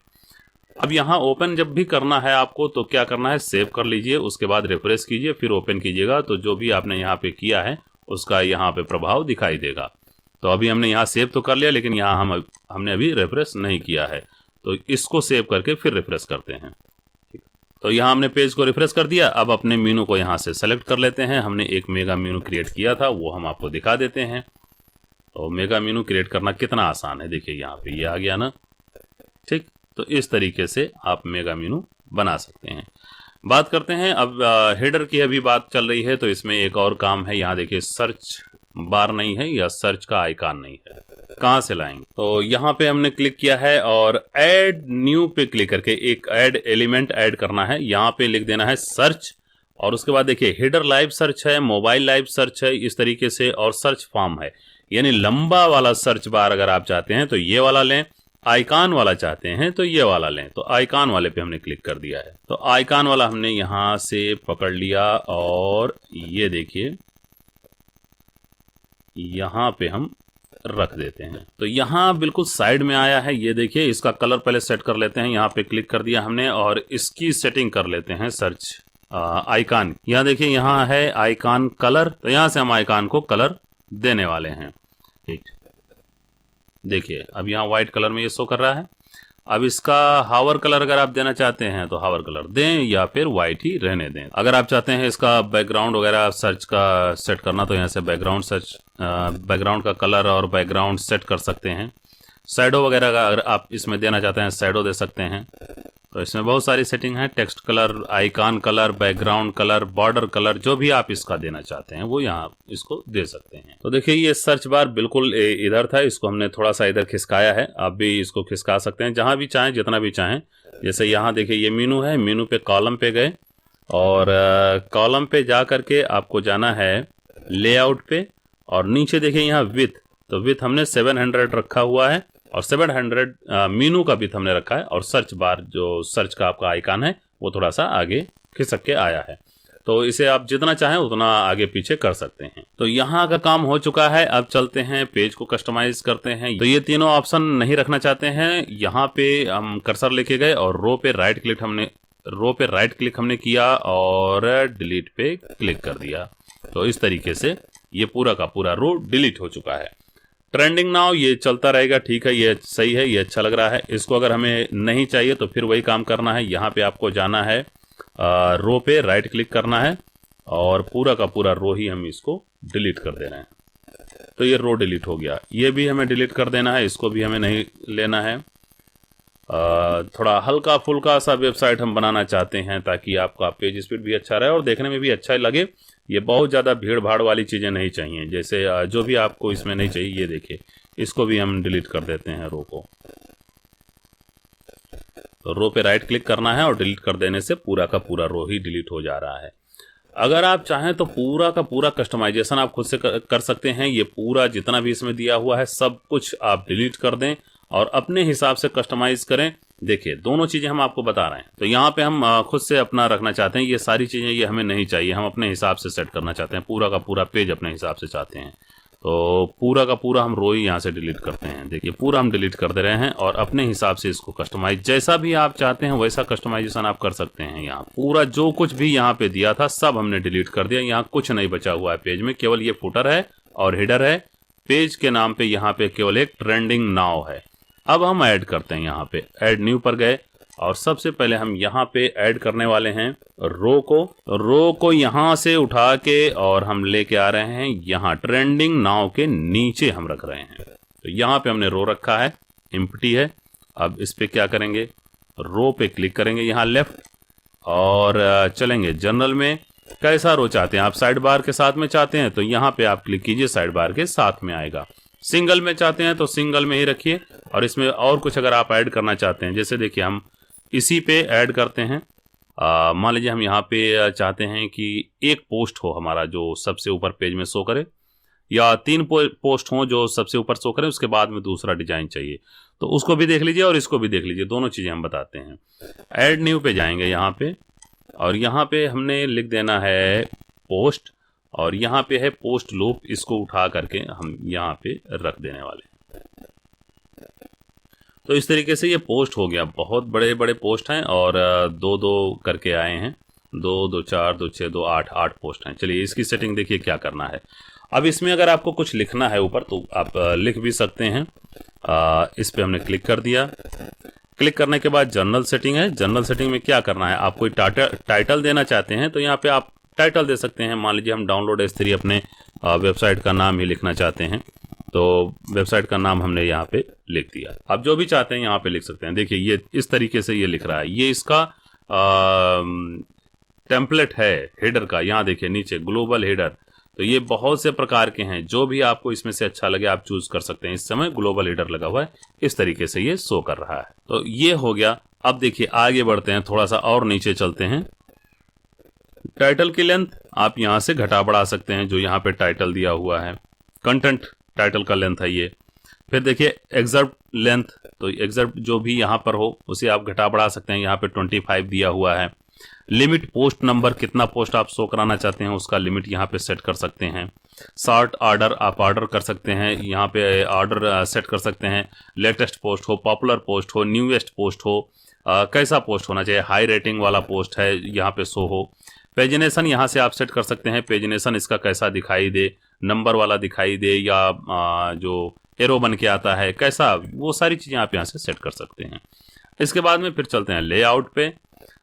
अब यहाँ ओपन जब भी करना है आपको तो क्या करना है, सेव कर लीजिए, उसके बाद रिफ्रेश कीजिए, फिर ओपन कीजिएगा। तो जो भी आपने यहाँ पे किया है उसका यहाँ पे प्रभाव दिखाई देगा। तो अभी हमने यहाँ सेव तो कर लिया, लेकिन यहाँ हमने अभी रिफ्रेश नहीं किया है, तो इसको सेव करके फिर रिफ्रेश करते हैं। तो यहाँ हमने पेज को रिफ्रेश कर दिया। अब अपने मीनू को यहाँ से सेलेक्ट कर लेते हैं। हमने एक मेगा मीनू क्रिएट किया था, वो हम आपको दिखा देते हैं। तो मेगा मीनू क्रिएट करना कितना आसान है, देखिए यहाँ पे ये आ गया ना, ठीक। तो इस तरीके से आप मेगा मीनू बना सकते हैं। बात करते हैं अब हेडर की अभी बात चल रही है, तो इसमें एक और काम है। यहाँ देखिए सर्च बार नहीं है या सर्च का आइकॉन नहीं है, कहाँ से लाएंगे। तो यहाँ पे हमने क्लिक किया है और ऐड न्यू पे क्लिक करके एक ऐड एलिमेंट ऐड करना है। यहाँ पे लिख देना है सर्च और उसके बाद देखिए हेडर लाइव सर्च है, मोबाइल लाइव सर्च है, इस तरीके से, और सर्च फॉर्म है। यानी लंबा वाला सर्च बार अगर आप चाहते हैं तो ये वाला लें, आइकॉन वाला चाहते हैं तो ये वाला लें। तो आइकॉन वाले पे हमने क्लिक कर दिया है। तो आइकॉन वाला हमने यहां से पकड़ लिया और ये देखिए यहां पे हम रख देते हैं। तो यहां बिल्कुल साइड में आया है, ये देखिए। इसका कलर पहले सेट कर लेते हैं। यहां पे क्लिक कर दिया हमने और इसकी सेटिंग कर लेते हैं सर्च आइकॉन। यहां देखिए यहाँ है आइकॉन कलर, तो यहां से हम आइकॉन को कलर देने वाले हैं, ठीक। देखिए अब यहाँ व्हाइट कलर में ये शो कर रहा है। अब इसका हावर कलर अगर आप देना चाहते हैं तो हावर कलर दें या फिर व्हाइट ही रहने दें। अगर आप चाहते हैं इसका बैकग्राउंड वगैरह सर्च का सेट करना तो यहाँ से बैकग्राउंड सर्च, बैकग्राउंड का कलर और बैकग्राउंड सेट कर सकते हैं। शैडो वगैरह का अगर आप इसमें देना चाहते हैं शैडो दे सकते हैं। तो इसमें बहुत सारी सेटिंग है, text colour, icon colour, background colour, border colour, जो भी आप इसका देना चाहते हैं वो यहाँ इसको दे सकते हैं। तो देखिए ये सर्च बार बिल्कुल इधर था, इसको हमने थोड़ा सा इधर खिसकाया है। आप भी इसको खिसका सकते हैं जहां भी चाहें, जितना भी चाहें। जैसे यहाँ देखिए ये मीनू है, मीनू पे कॉलम पे गए और कॉलम पे जा करके आपको जाना है लेआउट पे और नीचे देखिए यहाँ विथ, तो विथ हमने 700 रखा हुआ है और 700 मीनू का विथ हमने रखा है। और सर्च बार जो सर्च का आपका आइकन है वो थोड़ा सा आगे खिसक के आया है, तो इसे आप जितना चाहें उतना आगे पीछे कर सकते हैं। तो यहाँ का काम हो चुका है। अब चलते हैं पेज को कस्टमाइज करते हैं। तो ये तीनों ऑप्शन नहीं रखना चाहते हैं, यहाँ पे हम कर्सर लेके गए और रो पे राइट क्लिक हमने किया और डिलीट पे क्लिक कर दिया। तो इस तरीके से ये पूरा का पूरा रो डिलीट हो चुका है। ट्रेंडिंग नाउ ये चलता रहेगा, ठीक है, ये सही है, ये अच्छा लग रहा है। इसको अगर हमें नहीं चाहिए तो फिर वही काम करना है। यहाँ पे आपको जाना है, रो पे राइट क्लिक करना है और पूरा का पूरा रो ही हम इसको डिलीट कर दे रहे हैं। तो ये रो डिलीट हो गया। ये भी हमें डिलीट कर देना है, इसको भी हमें नहीं लेना है। थोड़ा हल्का फुल्का सा वेबसाइट हम बनाना चाहते हैं ताकि आपका पेज स्पीड भी अच्छा रहे और देखने में भी अच्छा लगे। ये बहुत ज़्यादा भीड़ भाड़ वाली चीज़ें नहीं चाहिए, जैसे जो भी आपको इसमें नहीं चाहिए ये देखिए, इसको भी हम डिलीट कर देते हैं रो को। तो रो पे राइट क्लिक करना है और डिलीट कर देने से पूरा का पूरा रो ही डिलीट हो जा रहा है। अगर आप चाहें तो पूरा का पूरा कस्टमाइजेशन आप खुद से कर सकते हैं। ये पूरा जितना भी इसमें दिया हुआ है सब कुछ आप डिलीट कर दें और अपने हिसाब से कस्टमाइज करें। देखिए दोनों चीज़ें हम आपको बता रहे हैं। तो यहाँ पे हम खुद से अपना रखना चाहते हैं, ये सारी चीज़ें ये हमें नहीं चाहिए, हम अपने हिसाब से सेट करना चाहते हैं, पूरा का पूरा पेज अपने हिसाब से चाहते हैं। तो पूरा का पूरा हम रो ही यहाँ से डिलीट करते हैं। देखिए पूरा हम डिलीट कर दे रहे हैं और अपने हिसाब से इसको कस्टमाइज जैसा भी आप चाहते हैं वैसा कस्टमाइजेशन आप कर सकते हैं। यहाँ पूरा जो कुछ भी यहाँ पे दिया था सब हमने डिलीट कर दिया। यहाँ कुछ नहीं बचा हुआ है पेज में, केवल ये फुटर है और हेडर है। पेज के नाम पे यहाँ पे केवल एक ट्रेंडिंग नाउ है। अब हम ऐड करते हैं, यहाँ पे ऐड न्यू पर गए और सबसे पहले हम यहाँ पे ऐड करने वाले हैं रो को यहाँ से उठा के और हम लेके आ रहे हैं यहाँ ट्रेंडिंग नाउ के नीचे हम रख रहे हैं। तो यहाँ पे हमने रो रखा है, एम्प्टी है। अब इस पे क्या करेंगे, रो पे क्लिक करेंगे यहाँ लेफ्ट और चलेंगे जनरल में। कैसा रो चाहते हैं आप, साइड बार के साथ में चाहते हैं तो यहाँ पे आप क्लिक कीजिए, साइड बार के साथ में आएगा। सिंगल में चाहते हैं तो सिंगल में ही रखिए। और इसमें और कुछ अगर आप ऐड करना चाहते हैं, जैसे देखिए हम इसी पे ऐड करते हैं। मान लीजिए हम यहाँ पे चाहते हैं कि एक पोस्ट हो हमारा जो सबसे ऊपर पेज में शो करे, या 3 पोस्ट हो जो सबसे ऊपर शो करे, उसके बाद में दूसरा डिजाइन चाहिए, तो उसको भी देख लीजिए और इसको भी देख लीजिए, दोनों चीज़ें हम बताते हैं। ऐड न्यू पे जाएंगे यहाँ पे और यहाँ पे हमने लिख देना है पोस्ट और यहाँ पे है पोस्ट लूप, इसको उठा करके हम यहाँ पे रख देने वाले हैं। तो इस तरीके से ये पोस्ट हो गया। बहुत बड़े बड़े पोस्ट हैं और 2-2 करके आए हैं, 2, 2, 4, 2, 6, 2, 8 पोस्ट हैं। चलिए इसकी सेटिंग देखिए क्या करना है। अब इसमें अगर आपको कुछ लिखना है ऊपर तो आप लिख भी सकते हैं। इस पे हमने क्लिक कर दिया। क्लिक करने के बाद जनरल सेटिंग है। जनरल सेटिंग में क्या करना है, आप कोई टाइटल देना चाहते हैं तो यहाँ पे आप टाइटल दे सकते हैं। मान लीजिए हम डाउनलोड S3 अपने वेबसाइट का नाम ही लिखना चाहते हैं, तो वेबसाइट का नाम हमने यहाँ पे लिख दिया। आप जो भी चाहते हैं यहाँ पे लिख सकते हैं। देखिए ये इस तरीके से ये लिख रहा है, ये इसका टेम्पलेट है हेडर का। यहाँ देखिए नीचे ग्लोबल हेडर, तो ये बहुत से प्रकार के हैं, जो भी आपको इसमें से अच्छा लगे आप चूज कर सकते हैं। इस समय ग्लोबल हेडर लगा हुआ है, इस तरीके से ये शो कर रहा है। तो ये हो गया। अब देखिए आगे बढ़ते हैं, थोड़ा सा और नीचे चलते हैं। टाइटल की लेंथ आप यहाँ से घटा बढ़ा सकते हैं, जो यहाँ पे टाइटल दिया हुआ है, कंटेंट टाइटल का लेंथ है ये। फिर देखिए एक्सर्प्ट लेंथ, तो एक्सर्प्ट जो भी यहाँ पर हो उसे आप घटा बढ़ा सकते हैं। यहाँ पे 25 दिया हुआ है। लिमिट पोस्ट नंबर, कितना पोस्ट आप शो कराना चाहते हैं उसका लिमिट यहाँ पे सेट कर सकते हैं। सॉर्ट ऑर्डर, आप ऑर्डर कर सकते हैं, यहाँ पे ऑर्डर सेट कर सकते हैं। लेटेस्ट पोस्ट हो, पॉपुलर पोस्ट हो, न्यूएस्ट पोस्ट हो, कैसा पोस्ट होना चाहिए, हाई रेटिंग वाला पोस्ट है यहाँ पे शो हो। पेजिनेशन यहाँ से आप सेट कर सकते हैं, पेजिनेशन इसका कैसा दिखाई दे, नंबर वाला दिखाई दे या जो एरो बन के आता है कैसा, वो सारी चीज़ें आप यहाँ से सेट कर सकते हैं। इसके बाद में फिर चलते हैं लेआउट पे।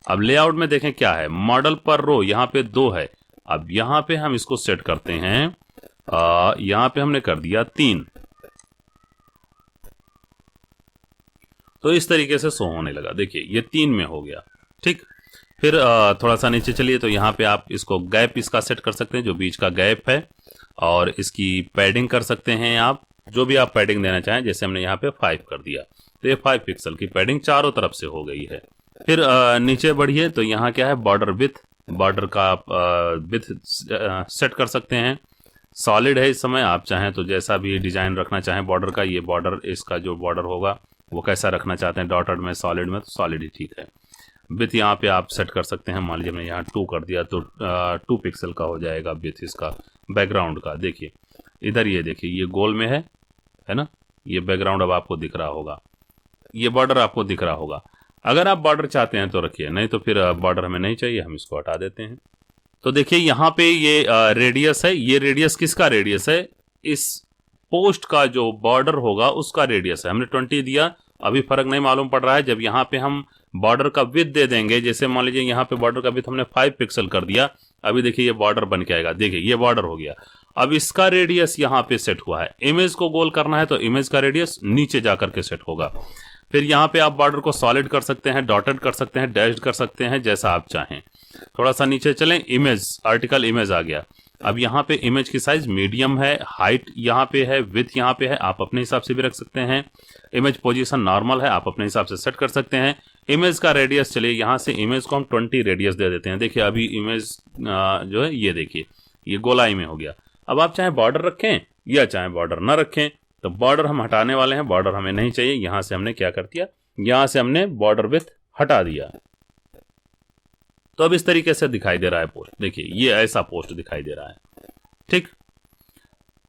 अब लेआउट में देखें क्या है, मॉडल पर रो यहाँ पे 2 है। अब यहाँ पे हम इसको सेट करते हैं, यहाँ पे हमने कर दिया 3, तो इस तरीके से शो होने लगा। देखिए ये 3 में हो गया, ठीक। फिर थोड़ा सा नीचे चलिए, तो यहाँ पे आप इसको गैप इसका सेट कर सकते हैं, जो बीच का गैप है, और इसकी पैडिंग कर सकते हैं आप, जो भी आप पैडिंग देना चाहें। जैसे हमने यहाँ पे 5 कर दिया, तो ये 5 पिक्सल की पैडिंग चारों तरफ से हो गई है। फिर नीचे बढ़िए, तो यहाँ क्या है, बॉर्डर विथ, बॉर्डर का आप विथ सेट कर सकते हैं। सॉलिड है इस समय। आप चाहें तो जैसा भी डिजाइन रखना चाहें बॉर्डर का, ये बॉर्डर, इसका जो बॉर्डर होगा वो कैसा रखना चाहते हैं, डॉटेड में, सॉलिड में, तो सॉलिड ही ठीक है। विथ यहाँ पे आप सेट कर सकते हैं। मान लीजिए मैंने यहाँ 2 कर दिया तो 2 पिक्सल का हो जाएगा विथ इसका बैकग्राउंड का। देखिए इधर ये देखिए ये गोल में है ना, ये बैकग्राउंड अब आपको दिख रहा होगा, ये बॉर्डर आपको दिख रहा होगा। अगर आप बॉर्डर चाहते हैं तो रखिए, नहीं तो फिर बॉर्डर हमें नहीं चाहिए, हम इसको हटा देते हैं। तो देखिए यहाँ पे ये रेडियस है, ये रेडियस किसका रेडियस है, इस पोस्ट का जो बॉर्डर होगा उसका रेडियस है। हमने 20 दिया, अभी फर्क नहीं मालूम पड़ रहा है। जब यहाँ पे हम बॉर्डर का विड्थ दे देंगे, जैसे मान लीजिए यहाँ पे बॉर्डर का विड्थ हमने 5 पिक्सल कर दिया, अभी देखिए ये बॉर्डर बन के आएगा। देखिए ये बॉर्डर हो गया। अब इसका रेडियस यहाँ पे सेट हुआ है। इमेज को गोल करना है तो इमेज का रेडियस नीचे जाकर के सेट होगा। फिर यहाँ पे आप बॉर्डर को सॉलिड कर सकते हैं, डॉटेड कर सकते हैं, डैश्ड कर सकते हैं, जैसा आप चाहें। थोड़ा सा नीचे चलें, इमेज, आर्टिकल इमेज आ गया। अब यहाँ पे इमेज की साइज मीडियम है, हाइट यहाँ पे है, विड्थ यहाँ पे है, आप अपने हिसाब से भी रख सकते हैं। इमेज पोजीशन नॉर्मल है, आप अपने हिसाब से सेट कर सकते हैं। इमेज का रेडियस, चलिए यहाँ से इमेज को हम 20 रेडियस दे देते हैं। देखिए अभी इमेज जो है ये देखिए ये गोलाई में हो गया। अब आप चाहे बॉर्डर रखें या चाहे बॉर्डर ना रखें, तो बॉर्डर हम हटाने वाले हैं, बॉर्डर हमें नहीं चाहिए। यहां से हमने क्या कर दिया, यहां से हमने बॉर्डर विड्थ हटा दिया। तो अब इस तरीके से दिखाई दे रहा है पोस्ट। देखिए ये ऐसा पोस्ट दिखाई दे रहा है, ठीक।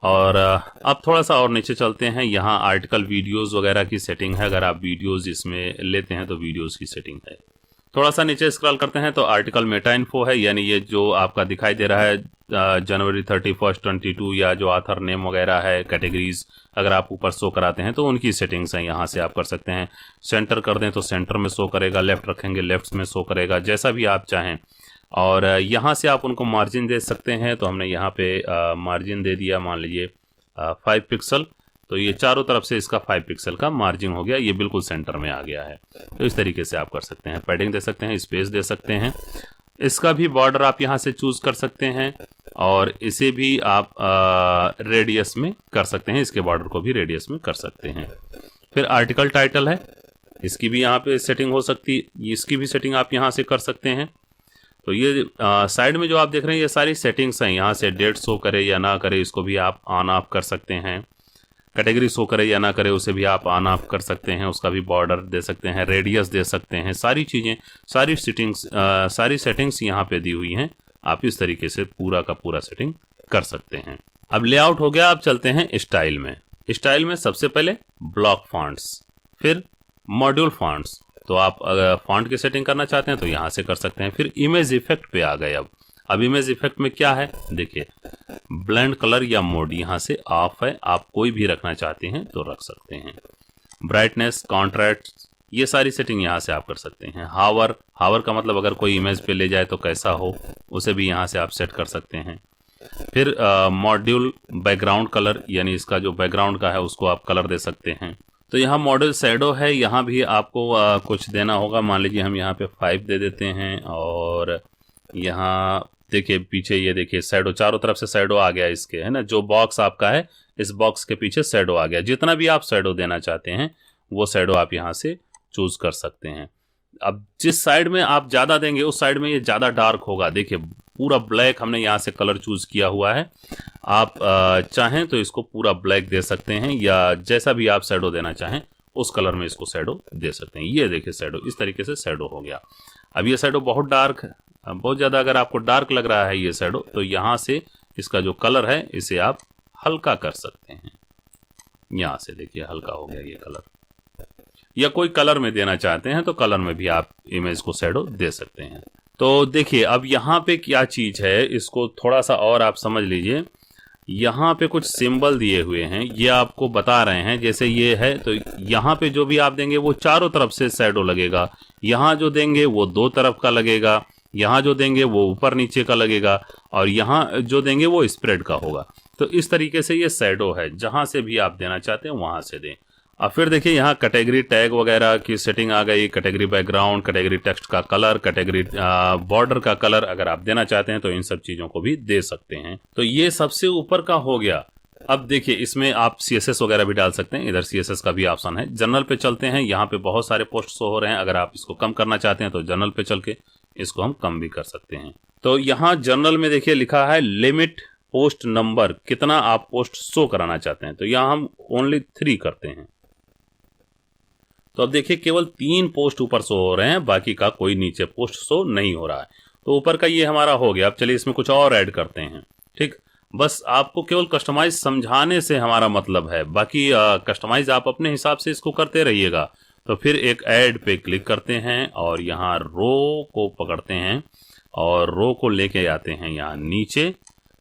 और अब थोड़ा सा और नीचे चलते हैं। यहाँ आर्टिकल वीडियोस वगैरह की सेटिंग है। अगर आप वीडियोस इसमें लेते हैं तो वीडियोस की सेटिंग है। थोड़ा सा नीचे स्क्रॉल करते हैं तो आर्टिकल मेटा इन्फो है, यानी ये जो आपका दिखाई दे रहा है जनवरी 31, 22, या जो ऑथर नेम वगैरह है, कैटेगरीज अगर आप ऊपर शो कराते हैं तो उनकी सेटिंग्स हैं, यहाँ से आप कर सकते हैं। सेंटर कर दें तो सेंटर में शो करेगा, लेफ्ट रखेंगे लेफ्ट में शो करेगा, जैसा भी आप चाहें। और यहाँ से आप उनको मार्जिन दे सकते हैं। तो हमने यहाँ पे मार्जिन दे दिया, मान लीजिए 5 पिक्सल, तो ये चारों तरफ से इसका 5 पिक्सल का मार्जिन हो गया, ये बिल्कुल सेंटर में आ गया है। तो इस तरीके से आप कर सकते हैं। पैडिंग दे सकते हैं, स्पेस दे सकते हैं। इसका भी बॉर्डर आप यहाँ से चूज कर सकते हैं और इसे भी आप रेडियस में कर सकते हैं, इसके बॉर्डर को भी रेडियस में कर सकते हैं। फिर आर्टिकल टाइटल है, इसकी भी यहाँ पे सेटिंग हो सकती है, इसकी भी सेटिंग आप यहाँ से कर सकते हैं। तो ये साइड में जो आप देख रहे हैं ये सारी सेटिंग्स हैं। यहाँ से डेट शो करे या ना करे इसको भी आप ऑन ऑफ कर सकते हैं। कैटेगरी शो करे या ना करे उसे भी आप ऑन ऑफ कर सकते हैं, उसका भी बॉर्डर दे सकते हैं, रेडियस दे सकते हैं। सारी चीज़ें, सारी सेटिंग्स यहाँ पे दी हुई हैं। आप इस तरीके से पूरा का पूरा सेटिंग कर सकते हैं। अब लेआउट हो गया, अब चलते हैं स्टाइल में। स्टाइल में सबसे पहले ब्लॉक फॉन्ट्स, फिर मॉड्यूल फॉन्ट्स। तो आप अगर फॉन्ट की सेटिंग करना चाहते हैं तो यहाँ से कर सकते हैं। फिर इमेज इफेक्ट पे आ गए। अब इमेज इफेक्ट में क्या है, देखिए ब्लेंड कलर या मोड यहाँ से ऑफ है, आप कोई भी रखना चाहते हैं तो रख सकते हैं। ब्राइटनेस, कॉन्ट्रास्ट, ये सारी सेटिंग यहाँ से आप कर सकते हैं। हावर का मतलब अगर कोई इमेज पे ले जाए तो कैसा हो, उसे भी यहाँ से आप सेट कर सकते हैं। फिर मॉड्यूल बैकग्राउंड कलर, यानी इसका जो बैकग्राउंड का है उसको आप कलर दे सकते हैं। तो यहाँ मॉडल शैडो है, यहाँ भी आपको कुछ देना होगा। मान लीजिए हम यहाँ पे 5 दे देते हैं और यहाँ देखिए पीछे ये देखिए शैडो, चारों तरफ से शैडो आ गया इसके, है ना। जो बॉक्स आपका है इस बॉक्स के पीछे शैडो आ गया। जितना भी आप शैडो देना चाहते हैं वो शैडो आप यहाँ से चूज कर सकते हैं। अब जिस साइड में आप ज़्यादा देंगे उस साइड में ये ज़्यादा डार्क होगा। देखिए पूरा ब्लैक हमने यहाँ से कलर चूज किया हुआ है। आप चाहें तो इसको पूरा ब्लैक दे सकते हैं या जैसा भी आप शैडो देना चाहें उस कलर में इसको शैडो दे सकते हैं। ये देखिए शैडो, इस तरीके से शैडो हो गया। अब ये शैडो बहुत डार्क है, बहुत ज़्यादा अगर आपको डार्क लग रहा है ये शैडो, तो यहाँ से इसका जो कलर है इसे आप हल्का कर सकते हैं। यहाँ से देखिए हल्का हो गया ये कलर। या कोई कलर में देना चाहते हैं तो कलर में भी आप इमेज को शैडो दे सकते हैं। तो देखिए अब यहाँ पे क्या चीज़ है, इसको थोड़ा सा और आप समझ लीजिए। यहाँ पे कुछ सिंबल दिए हुए हैं, ये आपको बता रहे हैं। जैसे ये है तो यहाँ पे जो भी आप देंगे वो चारों तरफ से शैडो लगेगा। यहाँ जो देंगे वो 2 तरफ का लगेगा, यहाँ जो देंगे वो ऊपर नीचे का लगेगा, और यहाँ जो देंगे वो स्प्रेड का होगा। तो इस तरीके से ये शैडो है, जहाँ से भी आप देना चाहते हैं वहाँ से दें। अब फिर देखिए यहाँ कैटेगरी टैग वगैरह की सेटिंग आ गई। कैटेगरी बैकग्राउंड, कैटेगरी टेक्स्ट का कलर, कैटेगरी बॉर्डर का कलर अगर आप देना चाहते हैं तो इन सब चीज़ों को भी दे सकते हैं। तो ये सबसे ऊपर का हो गया। अब देखिए इसमें आप CSS वगैरह भी डाल सकते हैं, इधर CSS का भी ऑप्शन है। जनरल पे चलते हैं, यहाँ पे बहुत सारे पोस्ट शो हो रहे हैं। अगर आप इसको कम करना चाहते हैं तो जनरल पे चल के इसको हम कम भी कर सकते हैं। तो यहाँ जनरल में देखिए लिखा है लिमिट पोस्ट नंबर कितना आप पोस्ट शो कराना चाहते हैं, तो यहाँ हम ओनली 3 करते हैं। तो अब देखिए केवल 3 पोस्ट ऊपर शो हो रहे हैं, बाकी का कोई नीचे पोस्ट शो नहीं हो रहा है। तो ऊपर का ये हमारा हो गया। अब चलिए इसमें कुछ और ऐड करते हैं। ठीक, बस आपको केवल कस्टमाइज समझाने से हमारा मतलब है, बाकी कस्टमाइज आप अपने हिसाब से इसको करते रहिएगा। तो फिर एक ऐड पे क्लिक करते हैं और यहाँ रो को पकड़ते हैं और रो को लेके आते हैं यहाँ नीचे।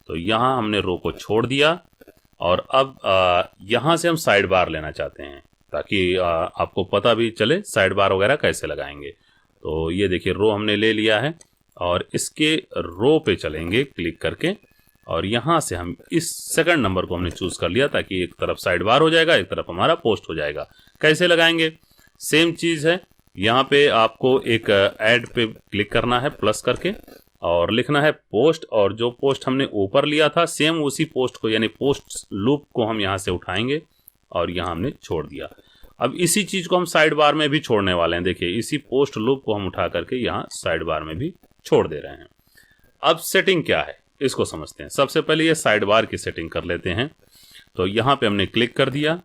तो यहाँ हमने रो को छोड़ दिया और अब यहाँ से हम साइड बार लेना चाहते हैं, ताकि आपको पता भी चले साइड बार वगैरह कैसे लगाएंगे। तो ये देखिए रो हमने ले लिया है और इसके रो पे चलेंगे क्लिक करके और यहाँ से हम इस सेकंड नंबर को हमने चूज कर लिया, ताकि एक तरफ साइड बार हो जाएगा, एक तरफ हमारा पोस्ट हो जाएगा। कैसे लगाएंगे, सेम चीज है। यहाँ पे आपको एक ऐड पे क्लिक करना है प्लस करके और लिखना है पोस्ट, और जो पोस्ट हमने ऊपर लिया था सेम उसी पोस्ट को यानी पोस्ट लूप को हम यहाँ से उठाएंगे और यहाँ हमने छोड़ दिया। अब इसी चीज को हम साइड बार में भी छोड़ने वाले हैं। देखिए इसी पोस्ट लूप को हम उठा करके यहाँ साइड बार में भी छोड़ दे रहे हैं। अब सेटिंग क्या है इसको समझते हैं। सबसे पहले ये साइड बार की सेटिंग कर लेते हैं। तो यहाँ पे हमने क्लिक कर दिया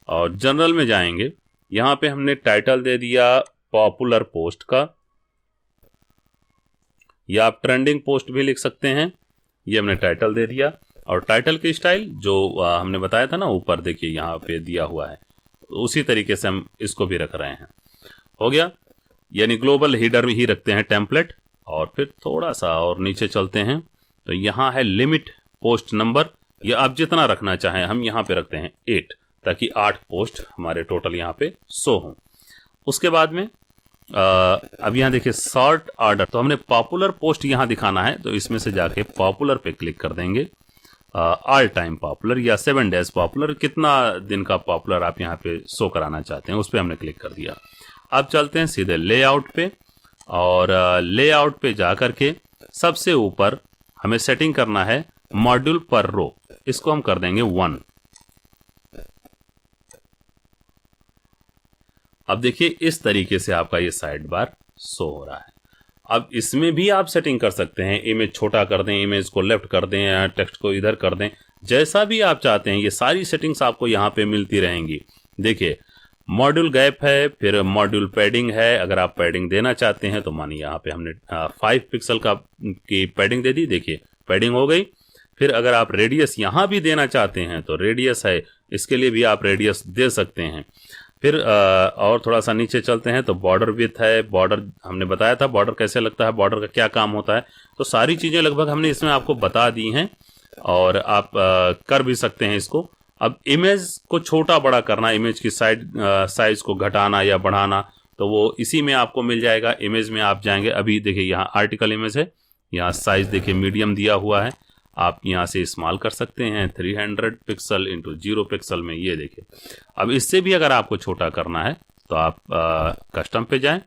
और जनरल में जाएंगे। यहाँ पे हमने टाइटल दे दिया पॉपुलर पोस्ट का, या आप ट्रेंडिंग पोस्ट भी लिख सकते हैं। ये हमने टाइटल दे दिया और टाइटल की स्टाइल जो हमने बताया था ना ऊपर, देखिए यहाँ पे दिया हुआ है, उसी तरीके से हम इसको भी रख रहे हैं। हो गया, यानी ग्लोबल हीडर ही रखते हैं टेम्पलेट। और फिर थोड़ा सा और नीचे चलते हैं तो यहाँ है लिमिट पोस्ट नंबर, या आप जितना रखना चाहें। हम यहाँ पे रखते हैं 8, ताकि 8 पोस्ट हमारे टोटल यहाँ पे शो हों। उसके बाद में अब यहाँ देखिए सॉर्ट ऑर्डर, तो हमने पॉपुलर पोस्ट यहाँ दिखाना है, तो इसमें से जाके पॉपुलर पे क्लिक कर देंगे। ऑल टाइम पॉपुलर या 7 डेज पॉपुलर, कितना दिन का पॉपुलर आप यहाँ पे शो कराना चाहते हैं, उस पर हमने क्लिक कर दिया। अब चलते हैं सीधे लेआउट पे और लेआउट पे जा करके सबसे ऊपर हमें सेटिंग करना है मॉड्यूल पर रो, इसको हम कर देंगे 1। अब देखिए इस तरीके से आपका ये साइड बार शो हो रहा है। अब इसमें भी आप सेटिंग कर सकते हैं, इमेज छोटा कर दें, इमेज को लेफ्ट कर दें या टेक्स्ट को इधर कर दें, जैसा भी आप चाहते हैं। ये सारी सेटिंग्स आपको यहाँ पे मिलती रहेंगी। देखिए मॉड्यूल गैप है, फिर मॉड्यूल पैडिंग है। अगर आप पैडिंग देना चाहते हैं तो मानिए यहाँ पे हमने 5 पिक्सल की पैडिंग दे दी, देखिए पैडिंग हो गई। फिर अगर आप रेडियस यहाँ भी देना चाहते हैं तो रेडियस है, इसके लिए भी आप रेडियस दे सकते हैं। फिर और थोड़ा सा नीचे चलते हैं तो बॉर्डर विड्थ है। बॉर्डर हमने बताया था बॉर्डर कैसे लगता है, बॉर्डर का क्या काम होता है, तो सारी चीज़ें लगभग हमने इसमें आपको बता दी हैं और आप कर भी सकते हैं इसको। अब इमेज को छोटा बड़ा करना, इमेज की साइज को घटाना या बढ़ाना, तो वो इसी में आपको मिल जाएगा। इमेज में आप जाएंगे, अभी देखिए यहाँ आर्टिकल इमेज है, यहाँ साइज देखिए मीडियम दिया हुआ है, आप यहाँ से इस्तेमाल कर सकते हैं 300 पिक्सल इंटू 0 पिक्सल में। ये देखिए अब इससे भी अगर आपको छोटा करना है तो आप कस्टम पे जाएं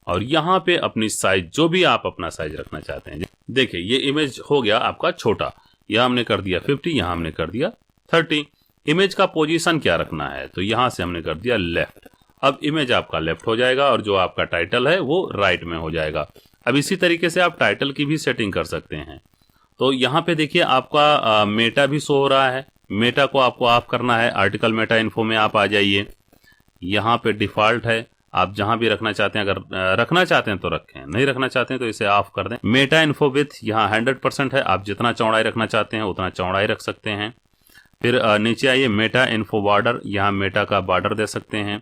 और यहाँ पे अपनी साइज जो भी आप अपना साइज रखना चाहते हैं। देखिए ये इमेज हो गया आपका छोटा, यहाँ हमने कर दिया 50, यहाँ हमने कर दिया 30। इमेज का पोजीशन क्या रखना है, तो यहाँ से हमने कर दिया लेफ्ट। अब इमेज आपका लेफ्ट हो जाएगा और जो आपका टाइटल है वो राइट में हो जाएगा। अब इसी तरीके से आप टाइटल की भी सेटिंग कर सकते हैं। तो यहाँ पे देखिए आपका मेटा भी शो हो रहा है, मेटा को आपको ऑफ करना है। आर्टिकल मेटा इन्फो में आप आ जाइए, यहाँ पे डिफॉल्ट है, आप जहां भी रखना चाहते हैं, अगर रखना चाहते हैं तो रखें, नहीं रखना चाहते हैं तो इसे ऑफ कर दें। मेटा इन्फो विथ यहाँ 100% है, आप जितना चौड़ाई रखना चाहते हैं उतना चौड़ाई रख सकते हैं। फिर नीचे आइए मेटा इन्फो बॉर्डर, यहाँ मेटा का बॉर्डर दे सकते हैं।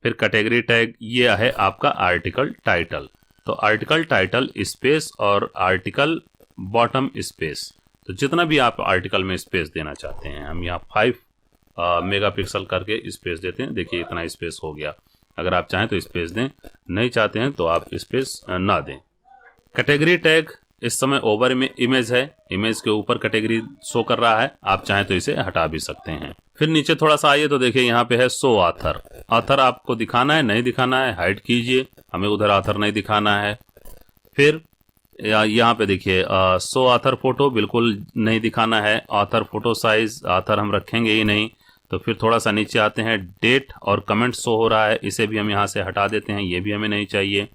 फिर कैटेगरी टैग, ये है आपका आर्टिकल टाइटल, तो आर्टिकल टाइटल स्पेस और आर्टिकल बॉटम स्पेस, तो जितना भी आप आर्टिकल में स्पेस देना चाहते हैं, हम यहाँ 5 मेगापिक्सल करके स्पेस देते हैं। देखिए इतना स्पेस हो गया। अगर आप चाहें तो स्पेस दें, नहीं चाहते हैं तो आप स्पेस ना दें। कैटेगरी टैग इस समय ओवर में इमेज है, इमेज के ऊपर कैटेगरी शो कर रहा है, आप चाहें तो इसे हटा भी सकते हैं। फिर नीचे थोड़ा सा आइए तो देखिए यहाँ पे है शो ऑथर। ऑथर आपको दिखाना है, नहीं दिखाना है, हाइड कीजिए, हमें उधर ऑथर नहीं दिखाना है। फिर यहाँ पे देखिए शो ऑथर फोटो बिल्कुल नहीं दिखाना है, ऑथर फोटो साइज ऑथर हम रखेंगे ही नहीं। तो फिर थोड़ा सा नीचे आते हैं, डेट और कमेंट शो हो रहा है, इसे भी हम यहाँ से हटा देते हैं, ये भी हमें नहीं चाहिए।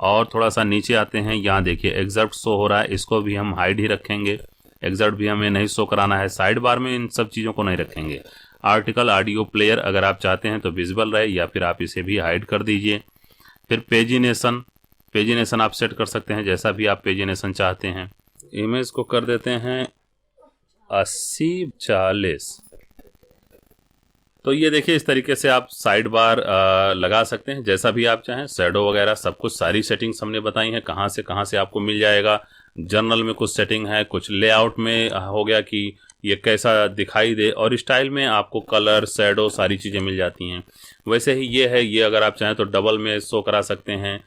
और थोड़ा सा नीचे आते हैं, यहाँ देखिए एग्जैक्ट शो हो रहा है, इसको भी हम हाइड ही रखेंगे। एग्जर्ट भी हमें नहीं शो कराना है। साइड बार में इन सब चीज़ों को नहीं रखेंगे। आर्टिकल ऑडियो प्लेयर अगर आप चाहते हैं तो विजिबल रहे, या फिर आप इसे भी हाइड कर दीजिए। फिर पेजिनेशन आप सेट कर सकते हैं, जैसा भी आप पेजिनेशन चाहते हैं। इमेज को कर देते हैं 80/40। तो ये देखिए इस तरीके से आप साइड बार लगा सकते हैं जैसा भी आप चाहें। शैडो वगैरह सब कुछ सारी सेटिंग्स हमने बताई हैं, कहाँ से आपको मिल जाएगा। जर्नल में कुछ सेटिंग है, कुछ लेआउट में हो गया कि ये कैसा दिखाई दे, और स्टाइल में आपको कलर, शैडो सारी चीज़ें मिल जाती हैं। वैसे ही ये है, ये अगर आप चाहें तो डबल में शो करा सकते हैं,